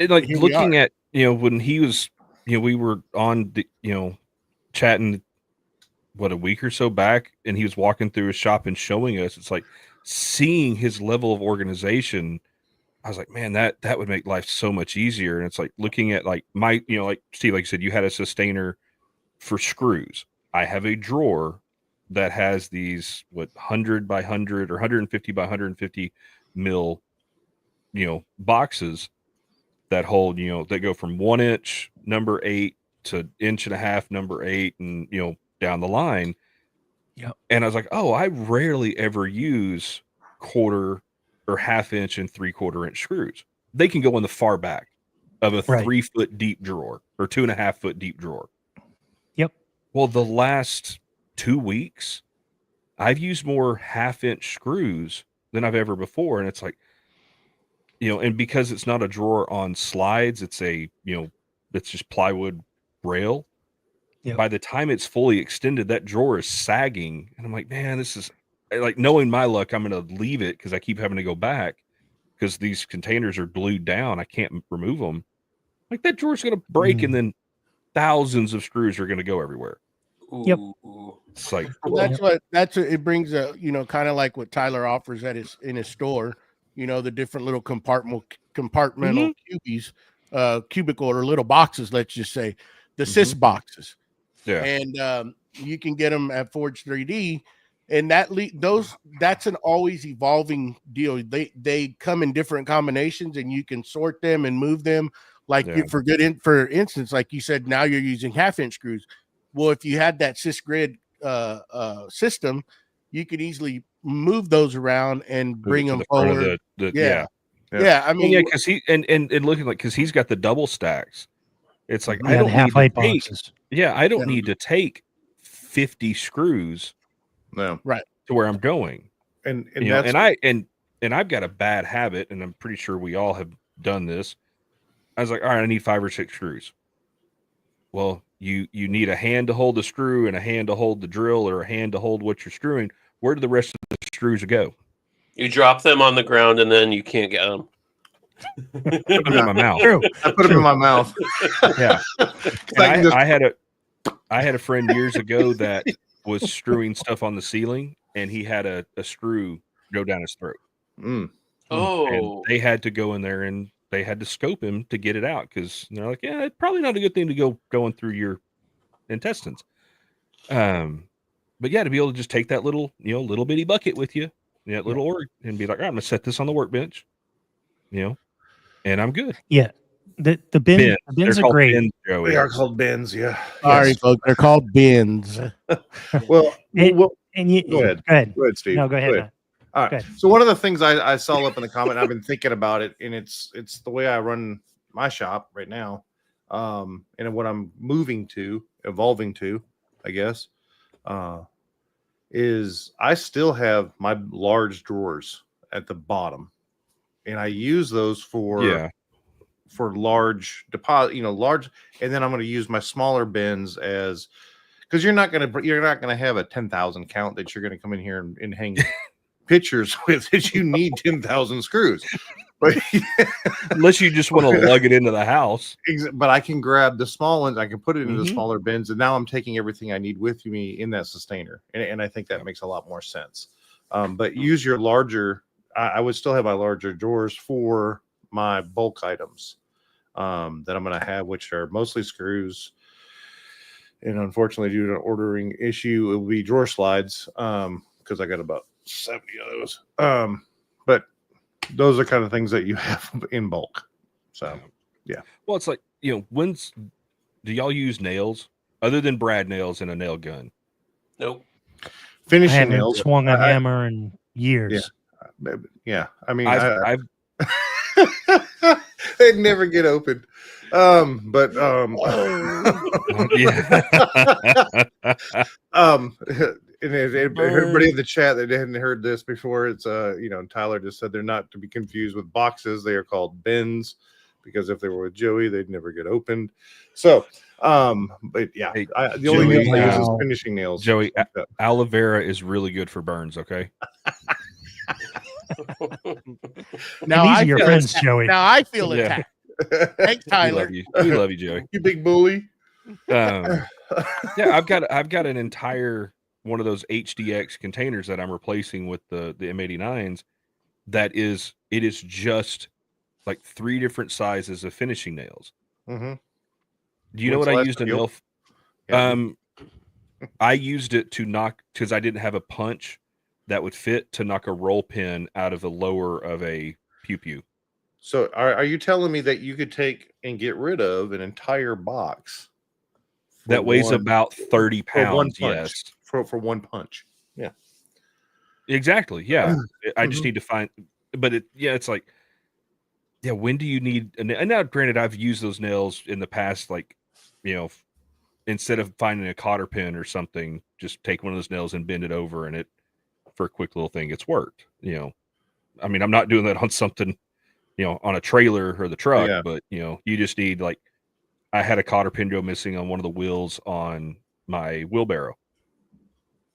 like here we looking are. at, when he was, we were on the, chatting a week or so back, and he was walking through his shop and showing us. It's like seeing his level of organization. I was like, man, that would make life so much easier. And it's like looking at like my, like Steve, like you said, you had a sustainer for screws. I have a drawer that has these 100 by 100 or 150 by 150 mil boxes that hold, that go from 1 inch number 8 to 1.5 inch number 8, and down the line. Yep. And I was like, oh, I rarely ever use 1/4 or 1/2 inch and 3/4 inch screws. They can go in the far back of a 3 foot deep drawer or 2.5 foot deep drawer. Yep. Well, the last 2 weeks, I've used more 1/2 inch screws than I've ever before. And it's like, and because it's not a drawer on slides, it's it's just plywood rail. Yep. By the time it's fully extended, that drawer is sagging. And I'm like, man, this is like, knowing my luck, I'm going to leave it because I keep having to go back because these containers are glued down. I can't remove them. Like, that drawer's going to break, and then thousands of screws are going to go everywhere. Yep. It's like, That's what it brings a, kind of like what Tyler offers in his store, the different little compartmental cubicle or little boxes, let's just say the sys boxes. Yeah. And you can get them at Forge 3D, and that's an always evolving deal. They come in different combinations, and you can sort them and move them. Like, for instance, like you said, now you're using 1/2 inch screws. Well, if you had that sys grid system, you could easily move those around and bring them forward. Yeah. I mean, because looking like, because he's got the double stacks. It's like, I don't half height need boxes. I don't need to take 50 screws, right, to where I'm going. And I've got a bad habit, and I'm pretty sure we all have done this. I was like, all right, I need 5 or 6 screws. Well, you need a hand to hold the screw and a hand to hold the drill, or a hand to hold what you're screwing. Where do the rest of the screws go? You drop them on the ground, and then you can't get them. Put them in my mouth. I put them in my mouth. Yeah. I had a friend years ago that was screwing stuff on the ceiling, and he had a screw go down his throat. Oh. And they had to go in there, and they had to scope him to get it out, because they're like, yeah, it's probably not a good thing to go going through your intestines. But yeah, to be able to just take that little bitty bucket with you, that little org, and be like, all right, I'm gonna set this on the workbench, and I'm good. Yeah. The bins are great. Bins, Joey. They are called bins, yeah. Sorry, folks, they're called bins. Well, Go ahead. Go ahead, Steve. No, go ahead. Matt. All right. Go ahead. So one of the things I saw up in the comment, I've been thinking about it, and it's the way I run my shop right now, and what I'm evolving to, I guess, is I still have my large drawers at the bottom, and I use those for large deposit, large, and then I'm going to use my smaller bins as, because you're not going to have a 10,000 count that you're going to come in here and hang pictures with that you need 10,000 screws, but unless you just want to lug it into the house. But I can grab the small ones, I can put it into the smaller bins, and now I'm taking everything I need with me in that sustainer, and I think that makes a lot more sense. But use your larger, I would still have my larger drawers for my bulk items that I'm going to have, which are mostly screws, and unfortunately due to an ordering issue, it will be drawer slides, because I got about 70 of those. But those are kind of things that you have in bulk. So yeah. Well, it's like, do y'all use nails other than brad nails and a nail gun? Nope. I Finishing haven't nails. swung a hammer in years. Yeah. I mean, I've they'd never get opened. But and everybody in the chat that hadn't heard this before, it's Tyler just said they're not to be confused with boxes. They are called bins, because if they were with Joey, they'd never get opened. So but yeah, hey, the only nails I use is wow. finishing nails. Joey, aloe vera is really good for burns. Okay. Now These I are your feel friends, attacked. Joey. Now I feel Yeah. attacked. Thanks, Tyler. We love you, Joey. You big bully. Yeah, I've got an entire one of those HDX containers that I'm replacing with the M89s. It is just like 3 different sizes of finishing nails. Mm-hmm. Do you know what I used a nail? I used it to knock, because I didn't have a punch that would fit, to knock a roll pin out of the lower of a pew pew. So are you telling me that you could take and get rid of an entire box That weighs about 30 for one pounds? punch? Yes. For one punch. Yeah. Exactly. Yeah. I just Mhm. need to find, but it's like, yeah, when do you need, and now granted, I've used those nails in the past, like, instead of finding a cotter pin or something, just take one of those nails and bend it over, and it, for a quick little thing, it's worked. I mean, I'm not doing that on something, on a trailer or the truck, Yeah. but you just need, like, I had a cotter pin go missing on one of the wheels on my wheelbarrow.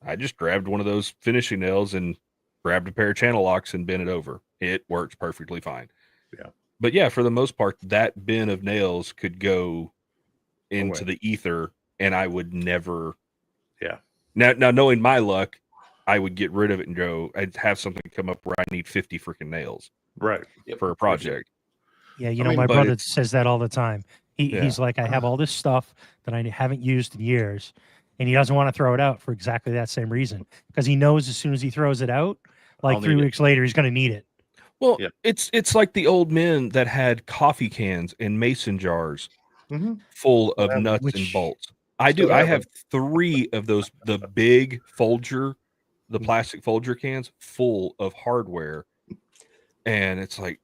I just grabbed one of those finishing nails and grabbed a pair of channel locks and bent it over. It works perfectly fine. Yeah. But yeah, for the most part, that bin of nails could go into the ether, and I would never. Yeah. Now knowing my luck, I would get rid of it and go. I'd have something come up where I need 50 freaking nails, Right. for a project. Yeah, I mean, my but brother it's- says that all the time. He's like, I have all this stuff that I haven't used in years, and he doesn't want to throw it out for exactly that same reason, because he knows as soon as he throws it out, like I'll 3 need it. weeks later, he's going to need it. Well, Yep. it's like the old men that had coffee cans and mason jars Mhm. full of Yeah, nuts and which- bolts. I still do. I have have 3 of those, the big Folger, the plastic Folger cans full of hardware. And it's like,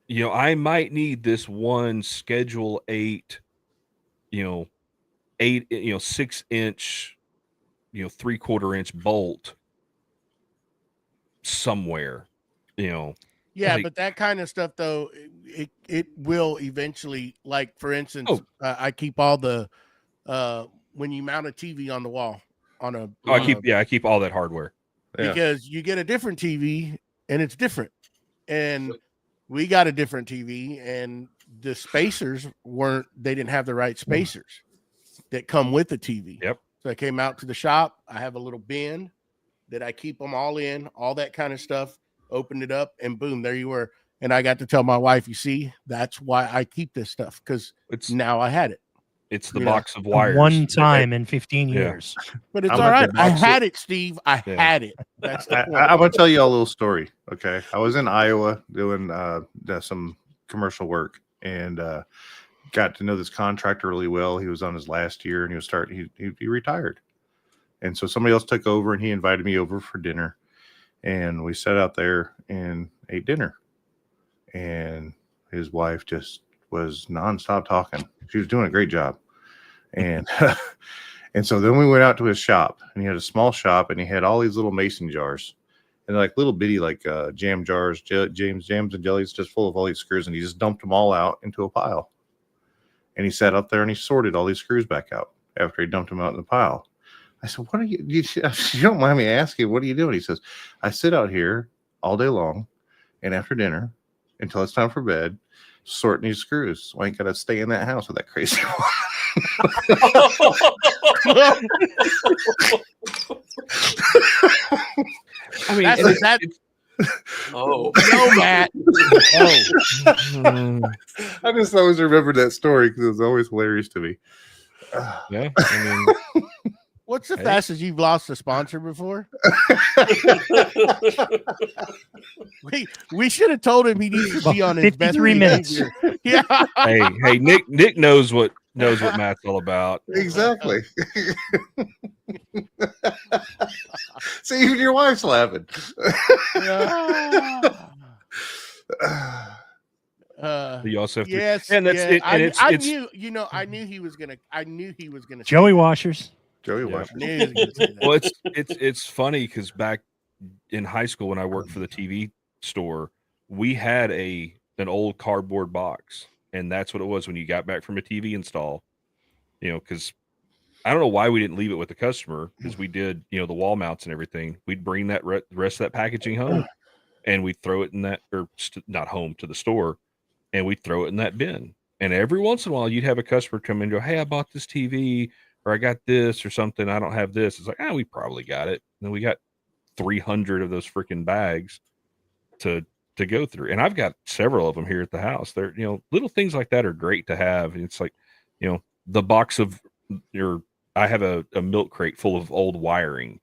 I might need this one Schedule 8, 6-inch, 3/4-inch bolt somewhere, Yeah, like- but that kind of stuff though, it will eventually, like for instance, Oh. I keep all the when you mount a TV on the wall on a Oh, I keep all that hardware. Yeah. because you get a different TV and it's different. And we got a different TV and the spacers they didn't have the right spacers that come with the TV. Yep. So I came out to the shop. I have a little bin that I keep them all in, all that kind of stuff, opened it up and boom, there you were. And I got to tell my wife, you see, that's why I keep this stuff, because now I had it. It's the You know, box of wires. One time in 15 Yeah. years. But it's I'm all at right. the I box had it, Steve. I Yeah. had it. That's the point. I'm gonna tell you a little story. Okay, I was in Iowa doing some commercial work, and got to know this contractor really well. He was on his last year, and he retired, and so somebody else took over, and he invited me over for dinner, and we sat out there and ate dinner, and his wife just was nonstop talking. She was doing a great job, and and so then we went out to his shop, and he had a small shop, and he had all these little mason jars, and like little bitty like jam jars, jams and jellies, just full of all these screws, and he just dumped them all out into a pile. And he sat up there and he sorted all these screws back out after he dumped them out in the pile. I said, "What are you? You don't mind me asking? What are you doing?" He says, "I sit out here all day long, and after dinner, until it's time for bed, sorting these screws. So I ain't got to stay in that house with that crazy one." I mean, Oh, No, Matt. I just always remembered that story because it was always hilarious to me. yeah. I mean, What's the Hey. fastest you've lost a sponsor before? We should have told him he needs to be on his best 53 minutes. behavior. Yeah. hey, Nick knows what Matt's all about. Exactly. See, even your wife's laughing. You also have to, Yes, and that's yeah. it. And it's I knew he was gonna. Joey washers. Joey Yeah. watches. I knew he was gonna say that. well, it's funny because back in high school when I worked for the TV store, we had an old cardboard box, and that's what it was when you got back from a TV install. Because I don't know why we didn't leave it with the customer, because we did the wall mounts and everything. We'd bring that rest of that packaging home, and we'd throw it in that, or not home, to the store, and we'd throw it in that bin. And every once in a while, you'd have a customer come in and go, "Hey, I bought this TV, or I got this or something. I don't have this." It's like, we probably got it. And then we got 300 of those freaking bags to go through. And I've got several of them here at the house. They're, little things like that are great to have. And it's like, the box of I have a milk crate full of old wiring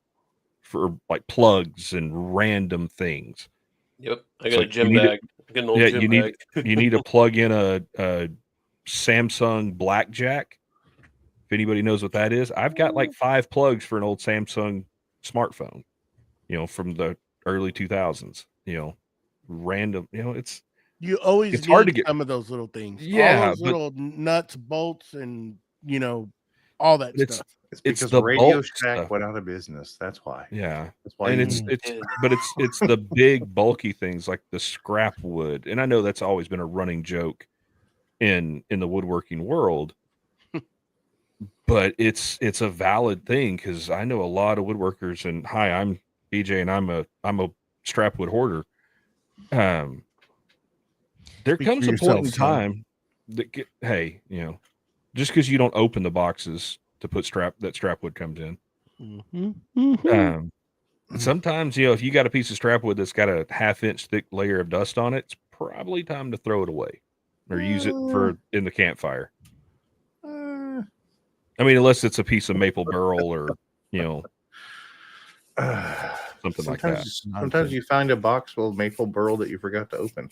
for like plugs and random things. Yep, I It's got a like gym bag. I got an old gym bag. you need to plug in a Samsung Blackjack. If anybody knows what that is, I've got like 5 plugs for an old Samsung smartphone, from the early 2000s, random, You always it's hard to need get. some of those little things. All Yeah, those but little nuts, bolts, and all that it's stuff. It's it's because the Radio bulk Shack stuff. went out of business. That's why. Yeah. That's why. And you it's need- it's but it's the big bulky things like the scrap wood. And I know that's always been a running joke in the woodworking world. But it's a valid thing because I know a lot of woodworkers, and hi, I'm BJ, and I'm a strap wood hoarder. There Speak comes for a point in yourself, son. time that hey, just because you don't open the boxes to put strap wood comes in. Sometimes, if you got a piece of strap wood that's got a 1/2-inch thick layer of dust on it, it's probably time to throw it away or use it in the campfire. I mean, unless it's a piece of maple burl or, something like that. Sometimes you find a box full of maple burl that you forgot to open.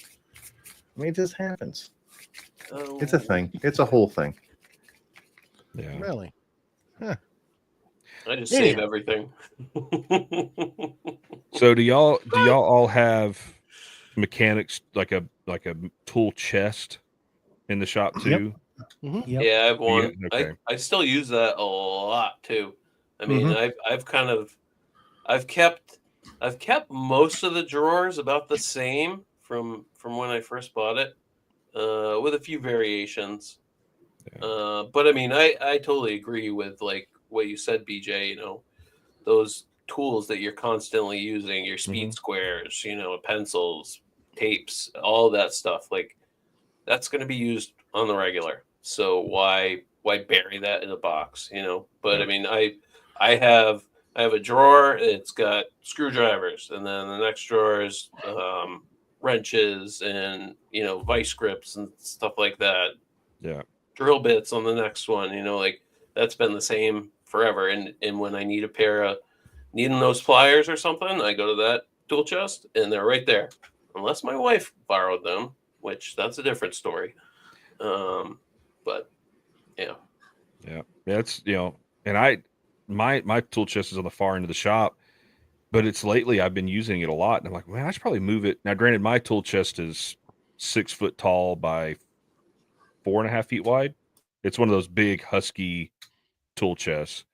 I mean, it just happens. It's a thing. It's a whole thing. Yeah. Really? I just save everything. So do y'all all have mechanics like a tool chest in the shop too? Yep. Yeah, I have one. Okay. I still use that a lot too. I mean, I've kept most of the drawers about the same from when I first bought it, with a few variations. Yeah. But I mean, I totally agree with like what you said, BJ. Those tools that you're constantly using, your speed squares, pencils, tapes, all that stuff. Like that's going to be used on the regular. So why bury that in a box? But I mean, I have a drawer. It's got screwdrivers, and then the next drawer is wrenches and vice grips and stuff like that. Yeah. Drill bits on the next one. Like that's been the same forever. And when I need a pair of needing those pliers or something, I go to that tool chest and they're right there. Unless my wife borrowed them, which that's a different story. But yeah. Yeah. It's, and my tool chest is on the far end of the shop, but it's lately I've been using it a lot. And I'm like, man, I should probably move it. Now, granted, my tool chest is 6 foot tall by 4.5 feet wide. It's one of those big husky tool chests.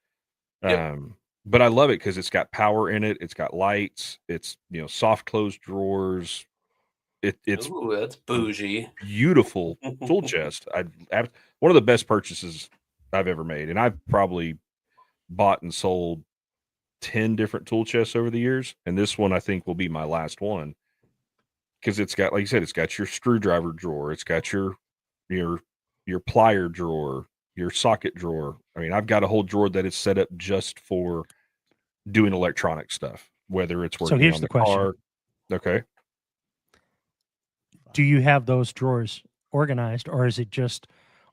Yep. But I love it because it's got power in it. It's got lights. It's, soft closed drawers. It's Ooh, that's bougie. Beautiful tool chest. One of the best purchases I've ever made. And I've probably bought and sold 10 different tool chests over the years. And this one I think will be my last one. Because it's got, like you said, it's got your screwdriver drawer. It's got your plier drawer, your socket drawer. I mean, I've got a whole drawer that is set up just for doing electronic stuff, whether it's working here's on the the question. car. Okay. Do you have those drawers organized, or is it just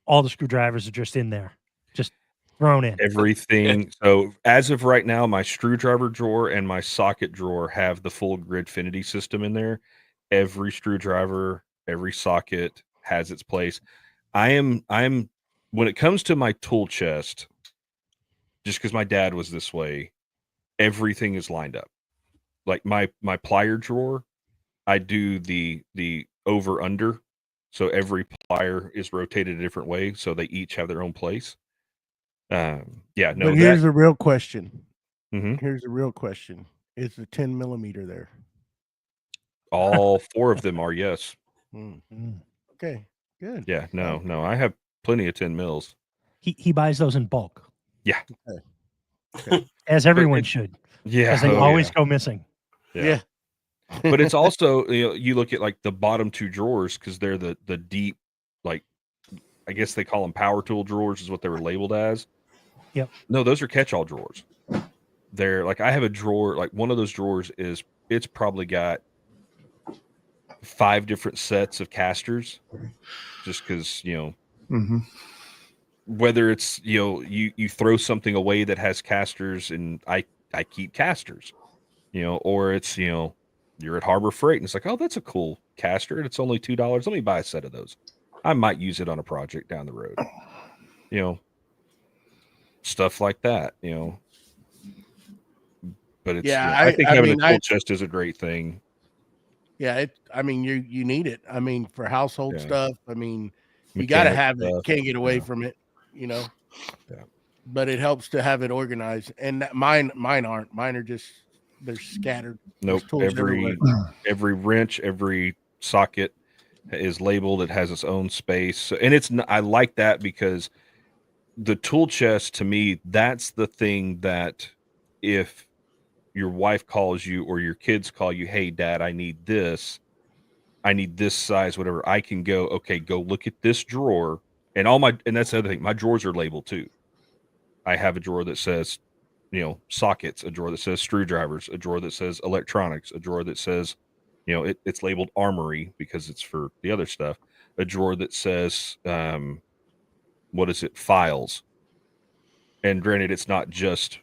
all the screwdrivers are just in there, just thrown in? Everything. So as of right now, my screwdriver drawer and my socket drawer have the full Gridfinity system in there. Every screwdriver, every socket has its place. I'm when it comes to my tool chest, just because my dad was this way, everything is lined up. Like my plier drawer, I do the over under, so every plier is rotated a different way, so they each have their own place. Yeah, no. But here's the real question. Mhm. Here's the real question: is the 10 millimeter there? All 4 of them are yes. Okay, good. Yeah, no. I have plenty of 10 mils. He buys those in bulk. Yeah. Okay. As everyone should. Yeah, Because they always go missing. Yeah. But it's also, you look at like the bottom 2 drawers because they're the deep, like, I guess they call them power tool drawers is what they were labeled as. Yep. No, those are catch-all drawers. They're like, I have a drawer, like one of those drawers it's probably got 5 different sets of casters, just because, whether it's, you throw something away that has casters and I keep casters, or it's, you're at Harbor Freight and it's like, oh, that's a cool caster and it's only $2. Let me buy a set of those. I might use it on a project down the road. You know, stuff like that, you know. But it's I think having a tool chest is a great thing. Yeah, I mean, you need it. I mean, for household stuff. I mean, you got to have it. Can't get away from it, you know. Yeah. But it helps to have it organized. And mine aren't. Mine are just they're scattered. Nope. Every wrench, every socket is labeled. It has its own space, and I like that because the tool chest to me, that's the thing that if your wife calls you or your kids call you, hey dad, I need this size, whatever, I can go, okay, go look at this drawer. And that's the other thing, my drawers are labeled too. I have a drawer that says, you know, sockets, a drawer that says screwdrivers, a drawer that says electronics, a drawer that says, you know, it's labeled armory because it's for the other stuff, a drawer that says files. And granted, it's not just,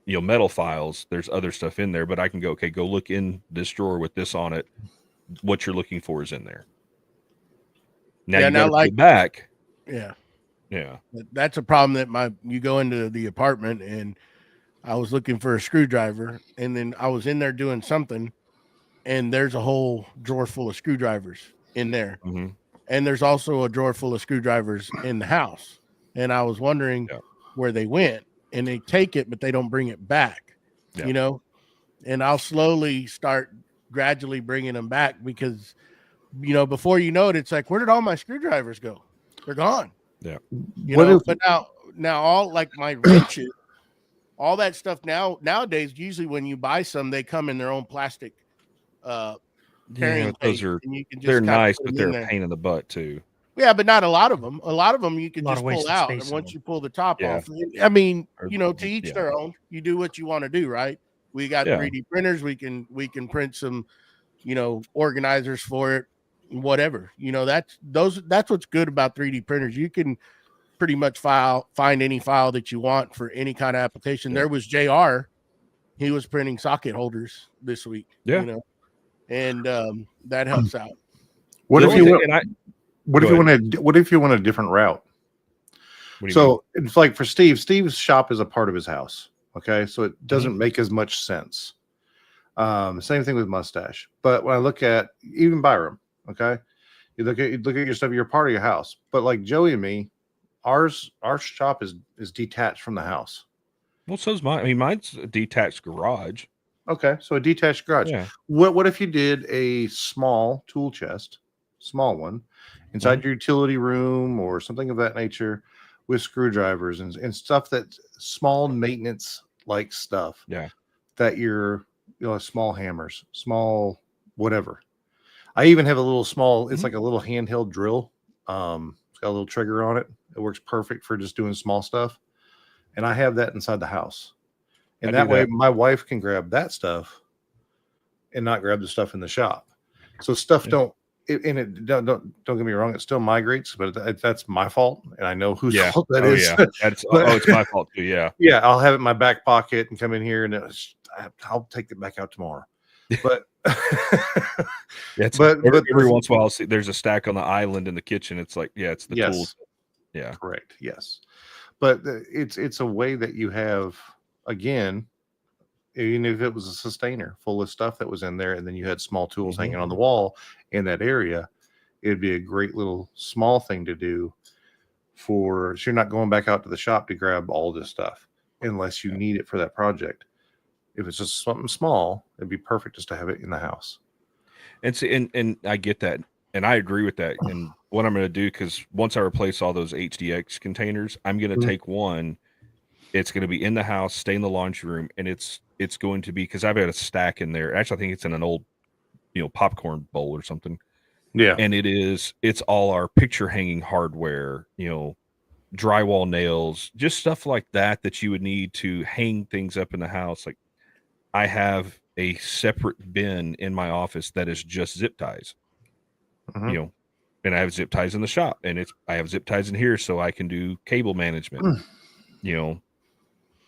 you know, metal files, there's other stuff in there, but I can go, okay, go look in this drawer with this on it. What you're looking for is in there. Now you got to put it back. Yeah. Yeah. That's a problem that you go into the apartment and I was looking for a screwdriver and then I was in there doing something and there's a whole drawer full of screwdrivers in there. Mm-hmm. And there's also a drawer full of screwdrivers in the house. And I was wondering where they went. And they take it, but they don't bring it back, you know, and I'll slowly start gradually bringing them back because, you know, before you know it, it's like, where did all my screwdrivers go? They're gone. Yeah. But now all like my wrenches, all that stuff nowadays, usually when you buy some, they come in their own plastic carrying case. They're nice, but they're a pain in the butt too. Yeah, but not a lot of them. A lot of them you can just pull out, and once you pull the top off, I mean, you know, to each their own. You do what you want to do, right? We got 3D printers. We can print some, you know, organizers for it, whatever. You know, that's what's good about 3D printers. You can pretty much find any file that you want for any kind of application. There was JR, he was printing socket holders this week. You know, and that helps out. What if you want a different route? So it's like for Steve's shop is a part of his house. Okay. So it doesn't make as much sense. Same thing with Mustache. But when I look at even Byram, okay, you look at your stuff, you're part of your house. But like Joey and me, our shop is detached from the house. Well, so's mine. I mean, mine's a detached garage. Okay. So a detached garage. Yeah. What if you did a small tool chest, small one, inside your utility room or something of that nature with screwdrivers and stuff that's small maintenance like stuff. Yeah. That you're, you know, small hammers, small whatever. I even have a little small, it's like a little handheld drill. It's got a little trigger on it. It works perfect for just doing small stuff. And I have that inside the house. And that way my wife can grab that stuff and not grab the stuff in the shop. So stuff don't get me wrong, it still migrates, but that's my fault, and I know whose fault that is. It's my fault too. Yeah, I'll have it in my back pocket and come in here, and I'll take it back out tomorrow. But but every once in a while, I'll see there's a stack on the island in the kitchen. It's like it's the tools. Yeah, correct. Yes, but it's a way that you have again. Even if it was a sustainer full of stuff that was in there, and then you had small tools hanging on the wall in that area, it'd be a great little small thing to do so you're not going back out to the shop to grab all this stuff unless you need it for that project. If it's just something small, it'd be perfect just to have it in the house. And I get that. And I agree with that. And what I'm going to do, because once I replace all those HDX containers, I'm going to take one. It's going to be in the house, stay in the laundry room, and it's going to be, because I've got a stack in there. Actually, I think it's in an old, you know, popcorn bowl or something. Yeah. And it's all our picture hanging hardware, you know, drywall nails, just stuff like that you would need to hang things up in the house. Like I have a separate bin in my office that is just zip ties, you know, and I have zip ties in the shop, and I have zip ties in here so I can do cable management. You know,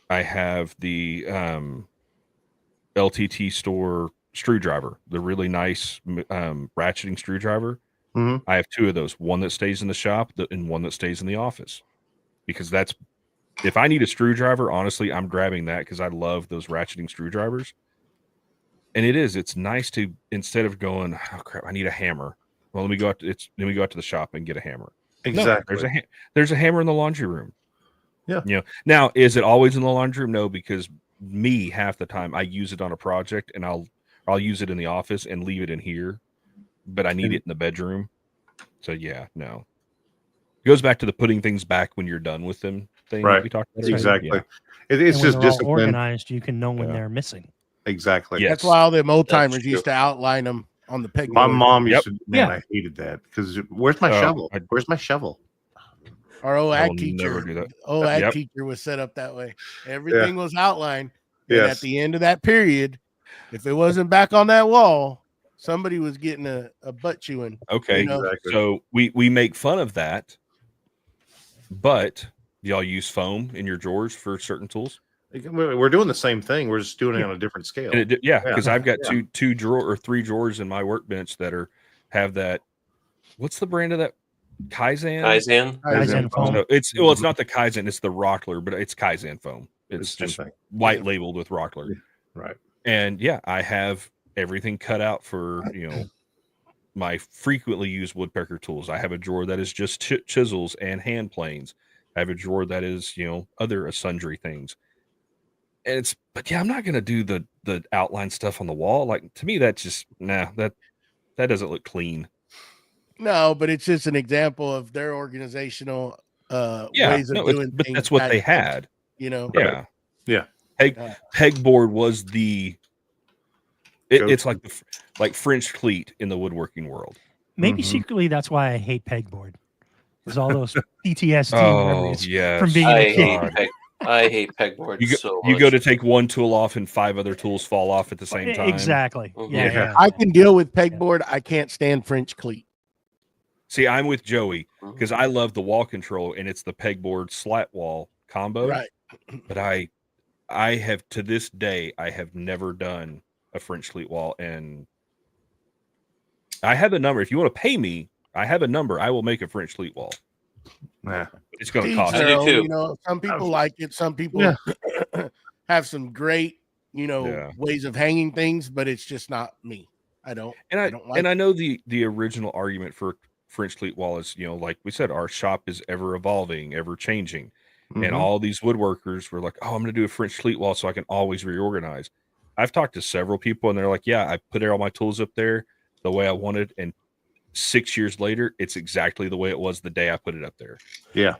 I have the LTT store screwdriver, the really nice ratcheting screwdriver. Mhm. I have two of those, one that stays in the shop and one that stays in the office, because that's, if I need a screwdriver, honestly, I'm grabbing that because I love those ratcheting screwdrivers. And it's nice to, instead of going, oh crap, I need a hammer. Well, let me go out to the shop and get a hammer. Exactly. No, there's a hammer in the laundry room. Yeah. You know, now is it always in the laundry room? No, because me, half the time I use it on a project and I'll use it in the office and leave it in here, but I need it in the bedroom. So yeah, no. It goes back to the putting things back when you're done with them thing that we talked about. Exactly. Yeah. It's And when just they're all discipline. organized, you can know when they're missing. Exactly. Yes. That's why all them old That's timers true. used to outline them on the pegboard. My mom used to, man, Yeah. I hated that because where's my shovel? Where's my shovel? Our old I ag will teacher, never do that. old ag Yep. teacher was set up that way. Everything was outlined. And Yes. at the end of that period, if it wasn't back on that wall, somebody was getting a butt chewing. Okay. You know? Exactly. So we make fun of that, but do y'all use foam in your drawers for certain tools? We're doing the same thing. We're just doing it on a different scale. And because I've got Yeah. two drawer or three drawers in my workbench that have that. What's the brand of that? Kaizen. Kaizen foam. So it's not the Kaizen, it's the Rockler, but it's Kaizen foam. It's the same just thing. white labeled with Rockler. Right. And yeah, I have everything cut out for my frequently used woodpecker tools. I have a drawer that is just chisels and hand planes. I have a drawer that is other sundry things. And but yeah, I'm not gonna do the outline stuff on the wall. Like, to me, that's just that doesn't look clean. No, but it's just an example of their organizational ways of doing but things. that's what back they then, had. Yeah. Pegboard was the it's like French cleat in the woodworking world. Maybe secretly that's why I hate pegboard. There's all those PTSD memories yes. from being a kid. I hate pegboard so much. You go to take one tool off and 5 other tools fall off at the same time. Exactly. Mhm. Yeah. I can deal with pegboard. I can't stand French cleat. See, I'm with Joey because I love the wall control and it's the pegboard slat wall combo. Right. But I have, to this day, I have never done a French cleat wall, and I have a number. If you want to pay me, I have a number. I will make a French cleat wall. Yeah. It's going to Each cost I their do own, too. Some people like it. Some people have some great, ways of hanging things, but it's just not me. I don't like I know the original argument for French cleat wall is, like we said, our shop is ever evolving, ever changing. And all these woodworkers were like, oh, I'm going to do a French cleat wall so I can always reorganize. I've talked to several people and they're like, yeah, I put all my tools up there the way I wanted. And 6 years later, it's exactly the way it was the day I put it up there. Yeah.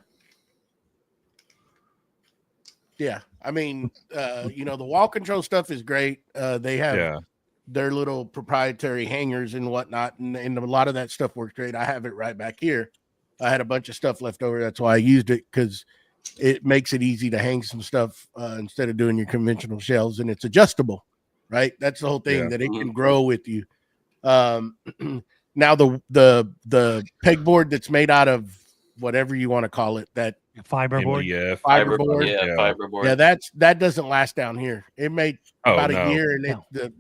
Yeah. I mean, the wall control stuff is great. They have their little proprietary hangers and whatnot. And a lot of that stuff works great. I have it right back here. I had a bunch of stuff left over. That's why I used it, because it makes it easy to hang some stuff instead of doing your conventional shelves, and it's adjustable, right? That's the whole thing, that it can grow with you. Now the pegboard that's made out of whatever you want to call it, that Fiberboard. fiberboard. Yeah, fiberboard. Yeah, that doesn't last down here. It made about a year, and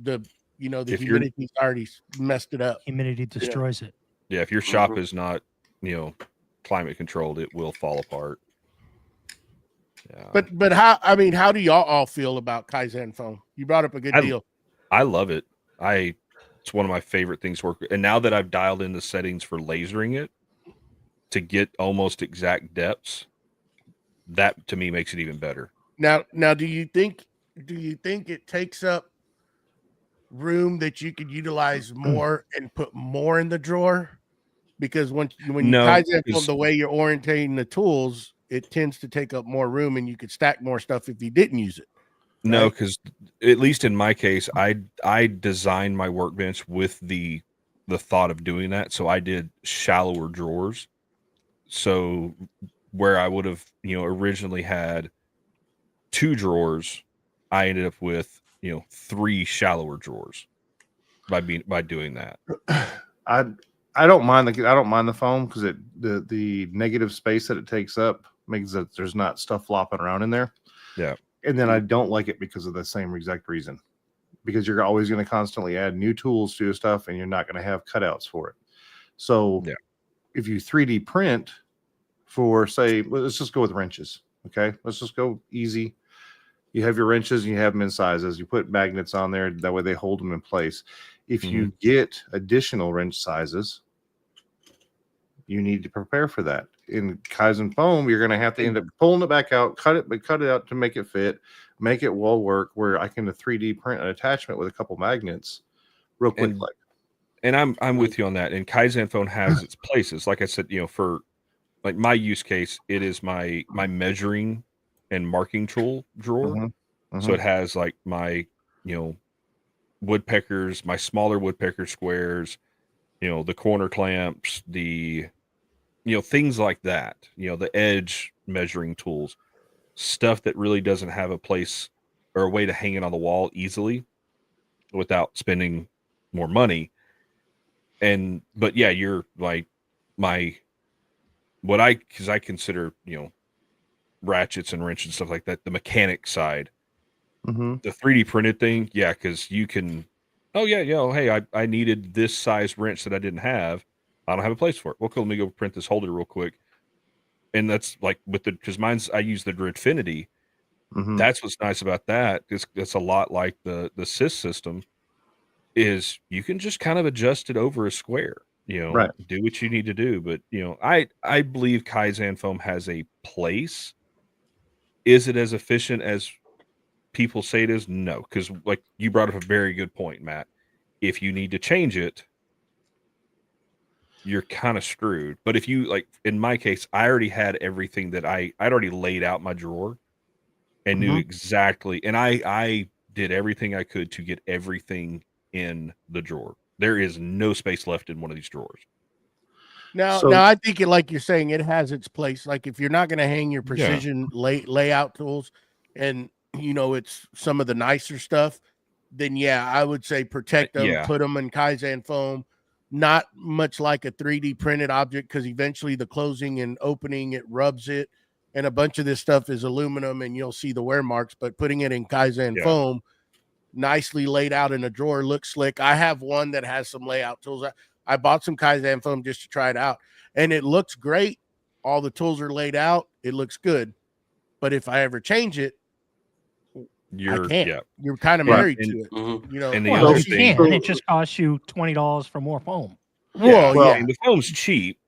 the humidity's already messed it up. Humidity destroys it. Yeah, if your shop is not, climate controlled, it will fall apart. Yeah. But how do y'all all feel about Kaizen foam? You brought up a good deal. I love it. It's one of my favorite things to work with. And now that I've dialed in the settings for lasering it to get almost exact depths, that to me makes it even better. Now, do you think it takes up room that you could utilize more and put more in the drawer? Because when you Kaizen foam, the way you're orientating the tools, it tends to take up more room, and you could stack more stuff if you didn't use it. Right? No, because at least in my case, I designed my workbench with the thought of doing that. So I did shallower drawers. So where I would have, originally had 2 drawers, I ended up with, 3 shallower drawers by doing that. I don't mind the foam because the negative space that it takes up makes that there's not stuff flopping around in there. Yeah. And then I don't like it because of the same exact reason, because you're always going to constantly add new tools to your stuff, and you're not going to have cutouts for it. So if you 3D print for, say, let's just go with wrenches. Okay, let's just go easy. You have your wrenches and you have them in sizes. You put magnets on there. That way they hold them in place. If you get additional wrench sizes, you need to prepare for that. In Kaizen foam, you're going to have to end up pulling it back out, cut it out to make it fit, make it well work, where I can 3D print an attachment with a couple magnets real quick. And I'm with you on that. And Kaizen foam has its places. Like I said, for like my use case, it is my measuring and marking tool drawer. So it has like my, woodpeckers, my smaller woodpecker squares, the corner clamps, the, things like that, the edge measuring tools, stuff that really doesn't have a place or a way to hang it on the wall easily without spending more money. But yeah, you're like because I consider, ratchets and wrenches and stuff like that, the mechanic side, the 3D printed thing. Yeah. Cause you can, hey, I needed this size wrench that I didn't have. I don't have a place for it. Well, cool. Let me go print this holder real quick. And that's like because I use the Gridfinity. That's what's nice about that. It's a lot like the SIS system is you can just kind of adjust it over a square, do what you need to do. But, I believe Kaizen foam has a place. Is it as efficient as people say it is? No, because like you brought up a very good point, Matt. If you need to change it, you're kind of screwed. But if you like, in my case, I already had everything that I'd already laid out my drawer and knew exactly. And I did everything I could to get everything in the drawer. There is no space left in one of these drawers. Now I think like you're saying, it has its place. Like if you're not going to hang your precision layout tools and, it's some of the nicer stuff, then I would say protect them, put them in Kaizen foam, not much like a 3D printed object, because eventually the closing and opening, it rubs it. And a bunch of this stuff is aluminum and you'll see the wear marks, but putting it in Kaizen foam, nicely laid out in a drawer, looks slick. I have one that has some layout tools. I bought some Kaizen foam just to try it out, and it looks great. All the tools are laid out. It looks good. But if I ever change it, I can't. You're kind of married to it. And the other thing, it just costs you $20 for more foam. And the foam's cheap.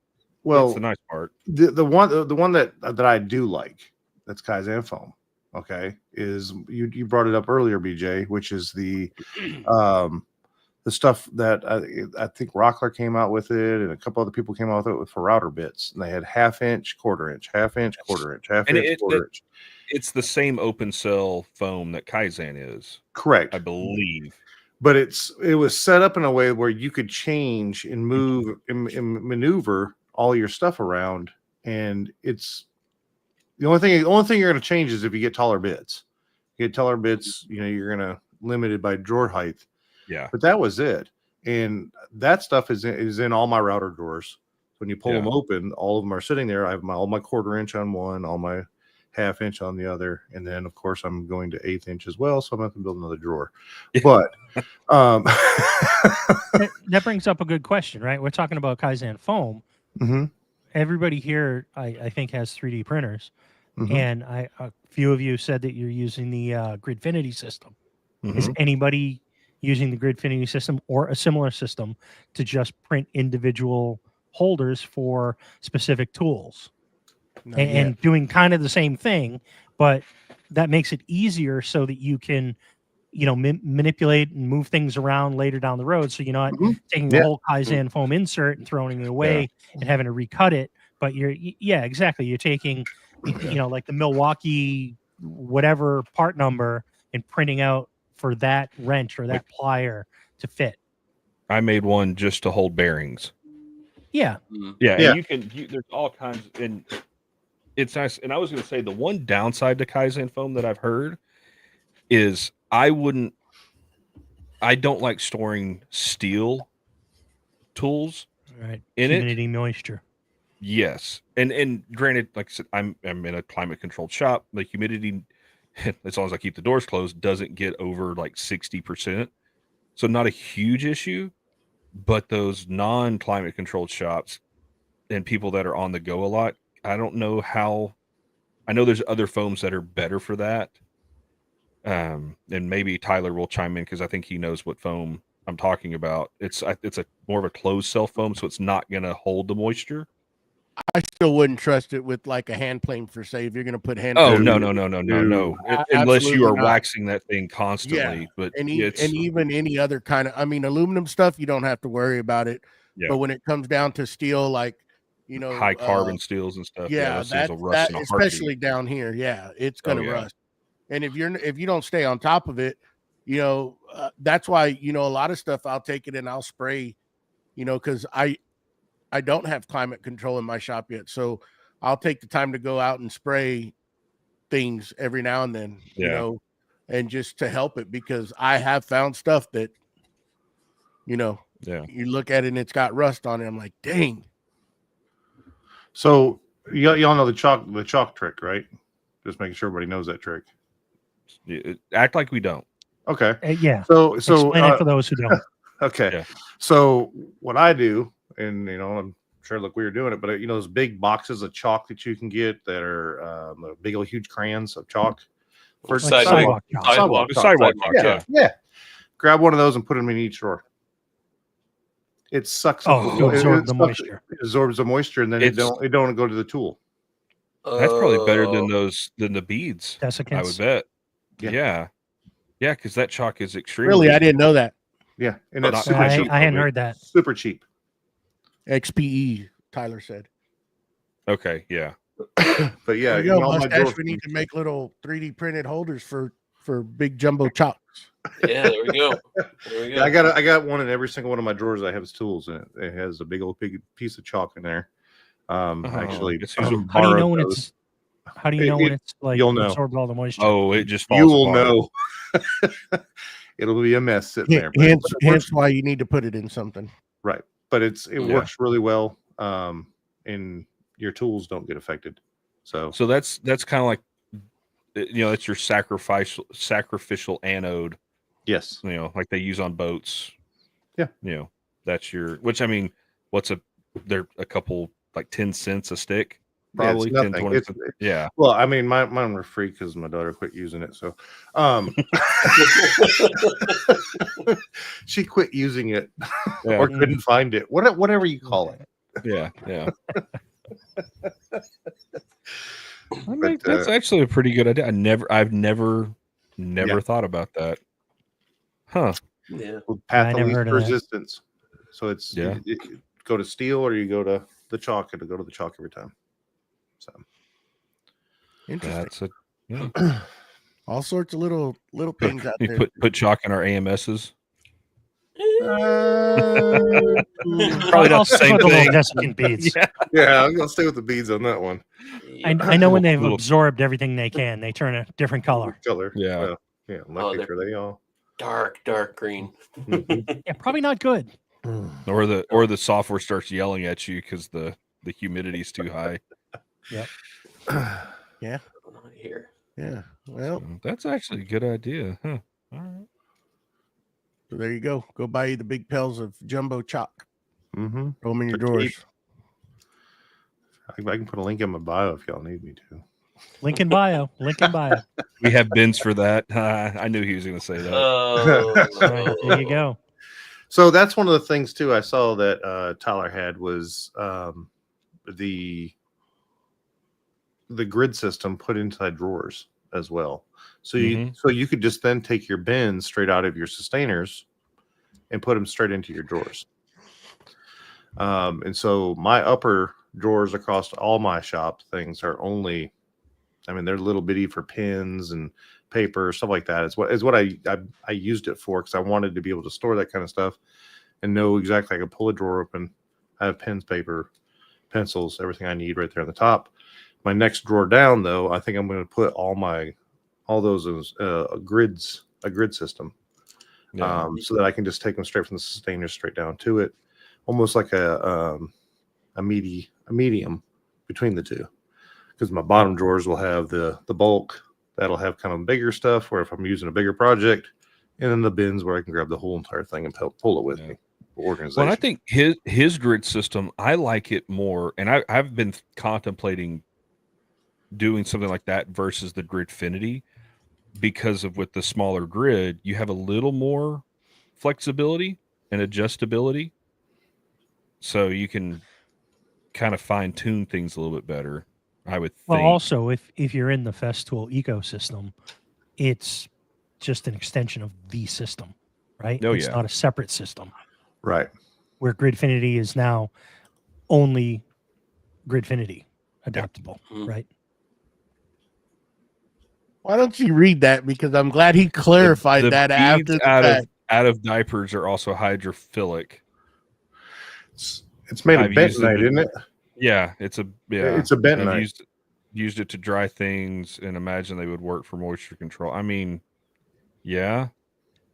Well, that's the nice part. The one that I do like, that's Kaizen foam. Okay, is you brought it up earlier, BJ, which is the stuff that I think Wackerle came out with it, and a couple other people came out with it for router bits, and they had half-inch, quarter-inch, half-inch, quarter-inch, half-inch, quarter-inch. It's the same open cell foam that Kaizen is, correct? I believe, but it was set up in a way where you could change and move and maneuver all your stuff around, and it's the only thing you're going to change is if you get taller bits. You get taller bits, you're going to limited by drawer height. Yeah, but that was it, and that stuff is in all my router drawers. When you pull them open, all of them are sitting there. I have all my quarter-inch on one, all my half-inch on the other, and then of course I'm going to 1/8 inch as well, so I'm going to have to build another drawer. But that brings up a good question, right? We're talking about Kaizen foam. Everybody here, I think, has 3D printers, and a few of you said that you're using the Gridfinity system. Is anybody using the Gridfinity system or a similar system to just print individual holders for specific tools? And doing kind of the same thing, but that makes it easier so that you can, manipulate and move things around later down the road. So you're not taking the whole Kaizen foam insert and throwing it away and having to recut it. But exactly. You're taking, like the Milwaukee, whatever part number, and printing out for that wrench or that plier to fit. I made one just to hold bearings. Yeah. And there's all kinds, and it's nice. And I was going to say the one downside to Kaizen foam that I've heard is I don't like storing steel tools in humidity, moisture. Yes. And granted, like I said, I'm in a climate controlled shop. The humidity as long as I keep the doors closed, doesn't get over like 60%. So not a huge issue, but those non-climate controlled shops and people that are on the go a lot, I don't know how. I know there's other foams that are better for that. And maybe Tyler will chime in because I think he knows what foam I'm talking about. It's a more of a closed cell foam, so it's not going to hold the moisture. I still wouldn't trust it with like a hand plane for say if you're going to put hand. Oh plane. no! Unless you are Absolutely not. waxing that thing constantly. But and even any other kind of, I mean, aluminum stuff, you don't have to worry about it. Yeah. But when it comes down to steel, like high carbon steels and stuff, those things will rust in a especially down here. Yeah, it's going to rust. And if you don't stay on top of it, that's why a lot of stuff I'll take it and I'll spray, because I don't have climate control in my shop yet, so I'll take the time to go out and spray things every now and then, and just to help it, because I have found stuff that, you look at it and it's got rust on it. I'm like, dang. So y'all know the chalk trick, right? Just making sure everybody knows that trick. Act like we don't. Okay. Yeah. So explain it for those who don't. Okay. Yeah. So what I do, and I'm sure look we were doing it, but those big boxes of chalk that you can get that are big old huge crayons of chalk for like sidewalk chalk. Yeah. Grab one of those and put them in each drawer. It sucks. To absorb the moisture. It absorbs the moisture, and then it don't go to the tool. That's probably better than the beads. Desiccants. I would bet. Yeah, because that chalk is extremely. Really, I didn't know that. Yeah, and it's super I, cheap. I hadn't heard that. Super cheap. XPE, Tyler said. Okay, yeah. But yeah, Mustache, we need to make little 3D printed holders for big jumbo chalks. Yeah, there we go. Yeah, I got one in every single one of my drawers. I have his tools in it. It has a big piece of chalk in there. Actually, how do you know when it's? How do you know when it's like you'll know. Absorbed all the moisture? Oh, it just falls you will apart. know. It'll be a mess sitting there. Hence why you need to put it in something. Right, but it works really well. And your tools don't get affected. So that's kind of like, it's your sacrificial anode. Yes. Like they use on boats. Yeah. That's which I mean, they're a couple like 10 cents a stick. Probably 10, 20 cents. Yeah. Well, I mean, mine were free because my daughter quit using it. So she quit using it or couldn't find it. Whatever you call it. Yeah. That's actually a pretty good idea. I've never thought about that. Huh. Yeah. Path of least resistance. So it's you go to steel or you go to the chalk, and go to the chalk every time. So interesting. That's all sorts of little things out there. Put chalk in our AMSs. Probably not the same thing. Desiccant beads. Yeah, I'm gonna stay with the beads on that one. I know when they've absorbed everything they can, they turn a different color. Yeah. Lucky for they all dark green. Yeah, probably not good. Or the software starts yelling at you because the humidity is too high. Yep. Yeah. Here. Yeah. Well, so that's actually a good idea. Huh. All right. So there you go. Go buy you the big pails of jumbo chalk. Mm-hmm. Throw them in your drawers. I can put a link in my bio if y'all need me to. Link in bio. We have bins for that. I knew he was going to say that. Right, there you go. So that's one of the things too I saw that Tyler had was the grid system put inside drawers as well. So you could just then take your bins straight out of your sustainers and put them straight into your drawers. And so my upper drawers across all my shop things are only, I mean, they're little bitty for pins and paper, stuff like that. Is what I used it for, because I wanted to be able to store that kind of stuff and know exactly I could pull a drawer open. I have pens, paper, pencils, everything I need right there on the top. My next drawer down, though, I think I'm going to put all those as a grid system, so that I can just take them straight from the sustainer straight down to it, almost like a medium between the two. Because my bottom drawers will have the bulk that'll have kind of bigger stuff where if I'm using a bigger project, and then the bins where I can grab the whole entire thing and pull it with me for organization. Well, I think his grid system, I like it more, and I've been contemplating doing something like that versus the Gridfinity, because of with the smaller grid, you have a little more flexibility and adjustability, so you can kind of fine tune things a little bit better. I would think. Well, also, if you're in the Festool ecosystem, it's just an extension of the system, right? Oh, It's yeah. not a separate system. Right. Where Gridfinity is now only Gridfinity adaptable, right? Why don't you read that? Because I'm glad he clarified the that beads after the fact. out of diapers are also hydrophilic. It's made of I've used them bentonite, in- isn't it? Yeah, it's a It's a bentonite. I've used it to dry things and imagine they would work for moisture control. I mean, yeah.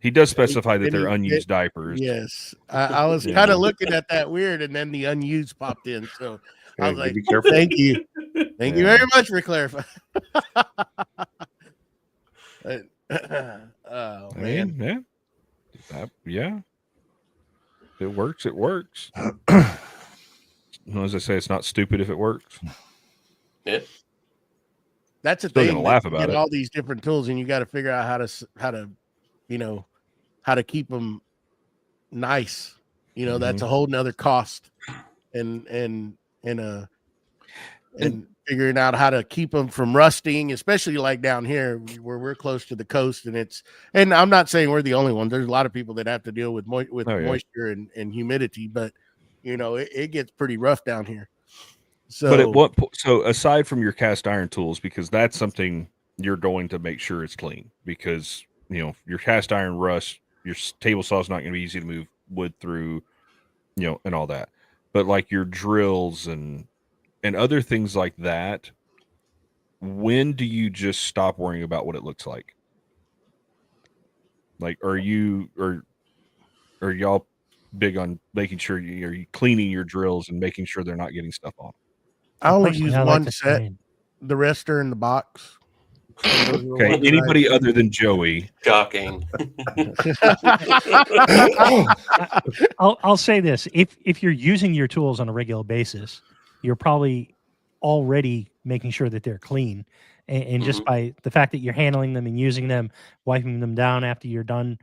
He does specify that And they're he- unused diapers. Yes, I was Yeah. kind of looking at that weird, and then the unused popped in. So I Yeah, was like, be careful. "Thank you, thank you Yeah. very much for clarifying." Oh I man, mean, yeah. If it works, it works. As I say, it's not stupid if it works. Yeah. that's a Still thing. gonna laugh You about get it. all these different tools, and you got to figure out how to keep them nice. That's a whole nother cost, and figuring out how to keep them from rusting, especially like down here where we're close to the coast. And I'm not saying we're the only ones. There's a lot of people that have to deal with moisture and humidity, but it gets pretty rough down here. So, But at what point? So aside from your cast iron tools, because that's something you're going to make sure it's clean, because your cast iron rust, your table saw is not going to be easy to move wood through, and all that. But like your drills and other things like that, when do you just stop worrying about what it looks like? Like, are y'all big on making sure you're cleaning your drills and making sure they're not getting stuff on? I only Personally, use I like one to set. train. The rest are in the box. Those are the Okay, ones that anybody other than Joey? Shocking. I'll say this: if you're using your tools on a regular basis, you're probably already making sure that they're clean, and just by the fact that you're handling them and using them, wiping them down after you're done,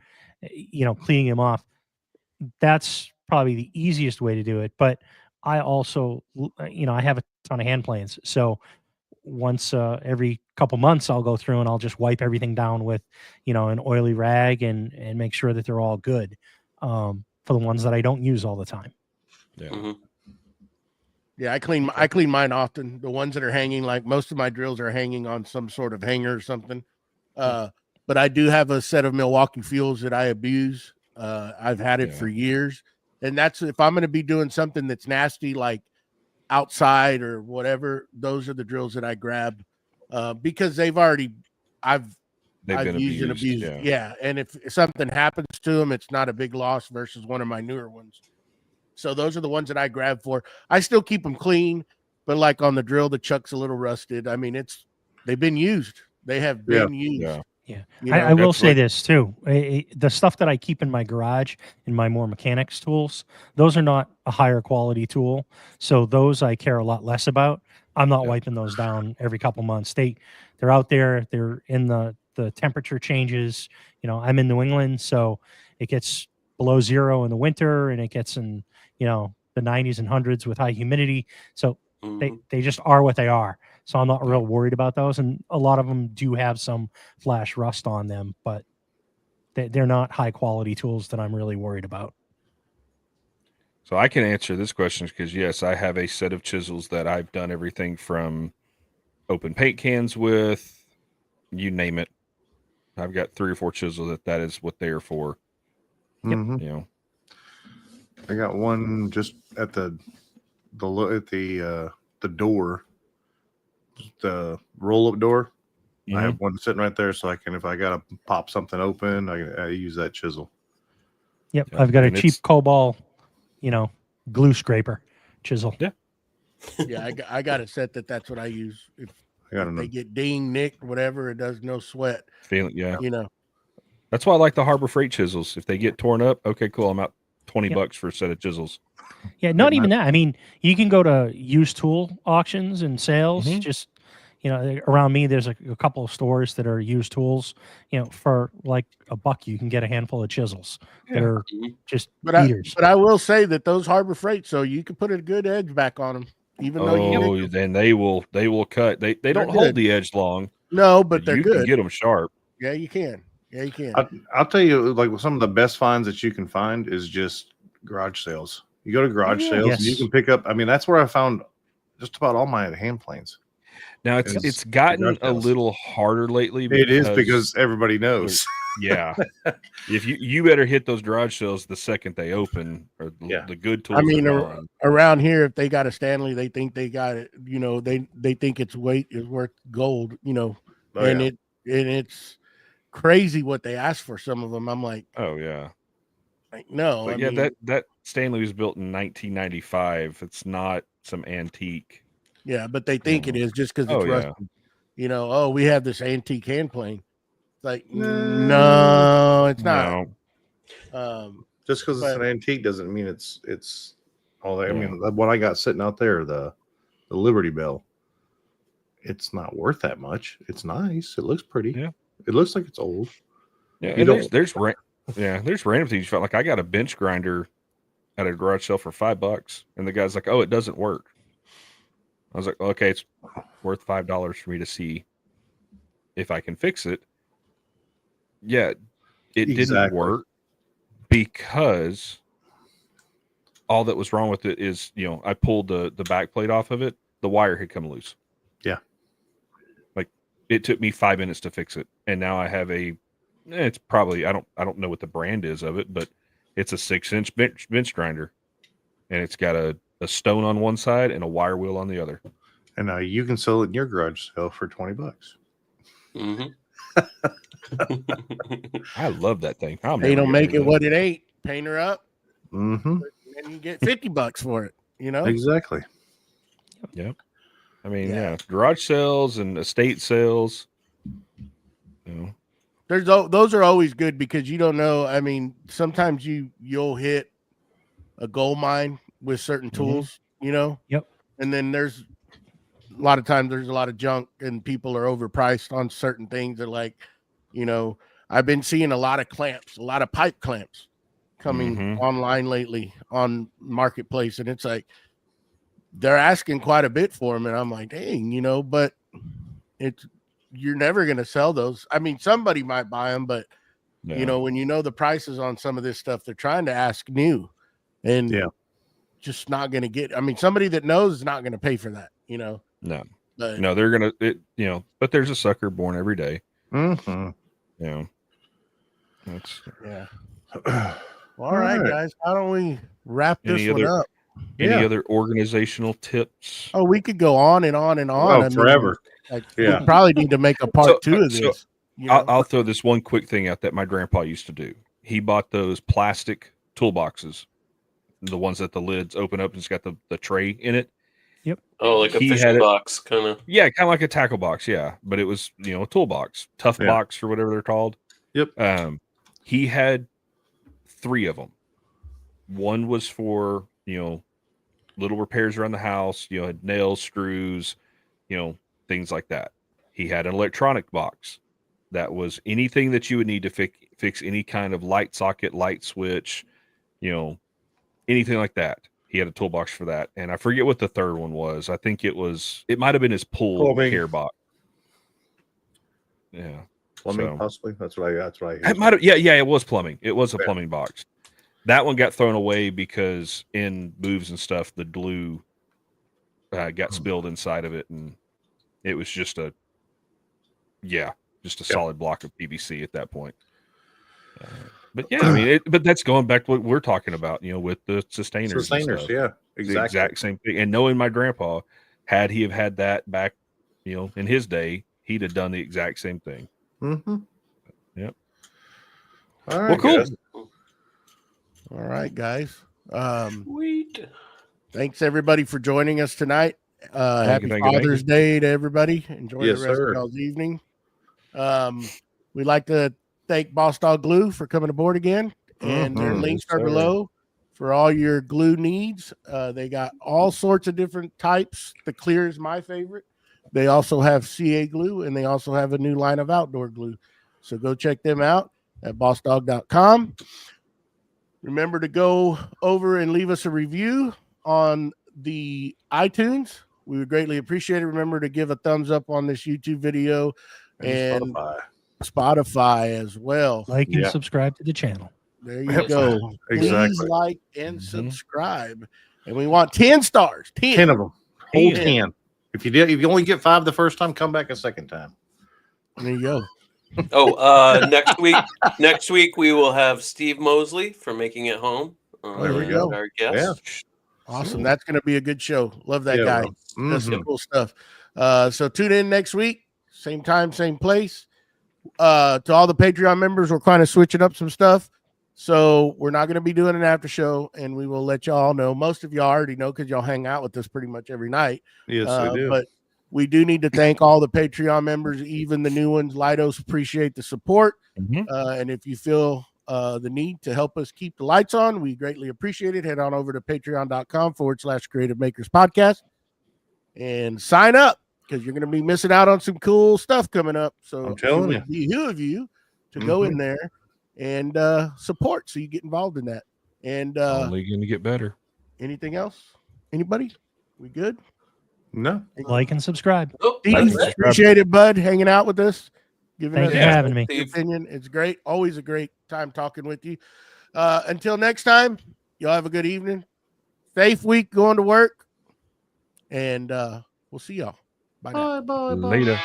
cleaning them off. That's probably the easiest way to do it. But I also, I have a ton of hand planes, so once every couple months I'll go through and I'll just wipe everything down with an oily rag and make sure that they're all good, for the ones that I don't use all the time. Yeah. Yeah, I clean mine often. The ones that are hanging, like most of my drills are hanging on some sort of hanger or something. But I do have a set of Milwaukee Fuels that I abuse. I've had it for years, and that's if I'm going to be doing something that's nasty, like outside or whatever. Those are the drills that I grab because I've been used and abused. Yeah, and if something happens to them, it's not a big loss versus one of my newer ones. So those are the ones that I grab for. I still keep them clean, but like on the drill, the chuck's a little rusted. I mean, they've been used. They have been used. Yeah. Yeah, You know, I will that's say like- this too. The stuff that I keep in my garage, in my more mechanics tools, those are not a higher quality tool. So those I care a lot less about. I'm not wiping those down every couple months. They're out there. They're in the temperature changes. I'm in New England, so it gets below 0 in the winter, and it gets in the 90s and 100s with high humidity. So they just are what they are. So I'm not real worried about those. And a lot of them do have some flash rust on them, but they're not high quality tools that I'm really worried about. So I can answer this question because yes, I have a set of chisels that I've done everything from open paint cans with, you name it. I've got 3 or 4 chisels that is what they are for. I got one just at the door, the roll-up door. I have one sitting right there, so I can, if I gotta pop something open, I use that chisel. Yep, Yeah, I've got a and cheap Cobalt, glue scraper chisel. Yeah. Yeah, I got a set that's what I use. I got If they another. get dinged, nicked, whatever, it does no sweat. Yeah. You know. That's why I like the Harbor Freight chisels. If they get torn up, okay, cool. I'm out $20 for a set of chisels. Yeah, not even that. I mean, you can go to used tool auctions and sales. Mhm. Just around me, there's a couple of stores that are used tools. For like $1, you can get a handful of chisels that are just beaters. But I will say that those Harbor Freight, so you can put a good edge back on them, even though you. Then they will cut. They don't hold the edge long. No, but they're you good. can get them sharp. Yeah, you can. Yeah, you can. I'll tell you, like some of the best finds that you can find is just garage sales. You go to garage sales and you can pick up. I mean, that's where I found just about all my hand planes. Now it's gotten a little harder lately. It is because everybody knows. Yeah, if you better hit those garage sales the second they open, or the good tools. I mean, are gone. around here, if they got a Stanley, they think they got it. They think its weight is worth gold. It's crazy what they ask for some of them. I'm like, oh yeah, no. But that Stanley was built in 1995. It's not some antique. Yeah, but they think it is just because it's rusty. We have this antique hand plane. It's like, no, it's not. Just because it's an antique doesn't mean it's all that. I mean, what I got sitting out there, the Liberty Bell, it's not worth that much. It's nice. It looks pretty. Yeah. It looks like it's old. Yeah, and there's random things you felt like. I got a bench grinder at a garage sale for $5, and the guy's like, "Oh, it doesn't work." I was like, "Okay, it's worth $5 for me to see if I can fix it." Yeah, it didn't work because all that was wrong with it is, I pulled the back plate off of it. The wire had come loose. Yeah. Like it took me 5 minutes to fix it. And now I have it's probably, I don't know what the brand is of it, but it's a 6-inch bench grinder, and it's got a stone on one side and a wire wheel on the other. And now you can sell it in your garage sale for $20. Mm-hmm. I love that thing. They don't make it what it ain't. Paint her up. Mm-hmm. And you get $50 for it. Exactly. Yep. I mean, garage sales and estate sales. Those are always good because you don't know. I mean, sometimes you'll hit a gold mine with certain tools. Yep. And then there's a lot of times there's a lot of junk and people are overpriced on certain things. They're like, I've been seeing a lot of clamps, a lot of pipe clamps coming online lately on Marketplace. And it's like, they're asking quite a bit for them. And I'm like, dang, but you're never going to sell those. I mean, somebody might buy them, but when the prices on some of this stuff, they're trying to ask new and just not going to get, I mean, somebody that knows is not going to pay for that, No, but no, they're going to, but there's a sucker born every day. Mm-hmm. That's all right, guys. How don't we wrap this one up? Any other organizational tips? Oh, we could go on and on and on. Oh, I mean, forever. We probably need to make a part 2 of this. I'll throw this one quick thing out that my grandpa used to do. He bought those plastic toolboxes, the ones that the lids open up and it's got the tray in it. Yep. Oh, like a fishing box, kind of. Yeah, kind of like a tackle box. Yeah, but it was a toolbox, tough box or whatever they're called. Yep. He had 3 of them. One was for little repairs around the house. Had nails, screws, things like that. He had an electronic box that was anything that you would need to fix any kind of light socket, light switch, anything like that. He had a toolbox for that. And I forget what the third one was. I think it might have been his pool care box. Yeah. Plumbing, possibly. That's what I it might have, it was plumbing. It was a plumbing box. That one got thrown away because in moves and stuff, the glue got spilled inside of it, and it was just a solid block of PVC at that point. But I mean, but that's going back to what we're talking about, with the sustainers. Sustainers, yeah, exactly. The exact same thing. And knowing my grandpa, had he have had that back, in his day, he'd have done the exact same thing. Mm-hmm. Yep. All right. Well, cool. Guys. All right, guys. Sweet. Thanks everybody for joining us tonight. Happy thank you. Father's Day to everybody. Enjoy Yes, the rest sir. of y'all's evening. We'd like to thank Boss Dog Glue for coming aboard again. And their Mhm. links Yes, are sir. below for all your glue needs. They got all sorts of different types. The clear is my favorite. They also have CA glue, and they also have a new line of outdoor glue. So go check them out at bossdog.com. Remember to go over and leave us a review on the iTunes. We would greatly appreciate it. Remember to give a thumbs up on this YouTube video and Spotify as well. Like and Yeah. subscribe to the channel. There you go. Please Exactly. like and Mhm. subscribe. And we want 10 stars. 10 of them. Whole 10. 10. If you only get 5 the first time, come back a second time. There you go. Oh, next week we will have Steve Mosley from Making It Home. There we go. Our guest. Awesome. That's going to be a good show. Love that Yeah, guy. well, Does some mhm. cool stuff. So tune in next week. Same time, same place. To all the Patreon members, we're kind of switching up some stuff. So we're not going to be doing an after show, and we will let y'all know. Most of y'all already know because y'all hang out with us pretty much every night. Yes, we do. But we do need to thank all the Patreon members, even the new ones. Lidos, appreciate the support. Mhm. And if you feel the need to help us keep the lights on, we greatly appreciate it. Head on over to patreon.com/Creative Makers Podcast and sign up because you're going to be missing out on some cool stuff coming up. So I'm telling it would behoove of you to go in there and support so you get involved in that. And Only going to get better. anything else? Anybody? We good? No. Like and subscribe. Oh, Steve, that's it. appreciate it, bud, hanging out with us. Giving Thank us you for having me. your opinion. It's great. Always a great time talking with you. Until next time, y'all have a good evening. Safe week going to work. And we'll see y'all. Bye now. Later.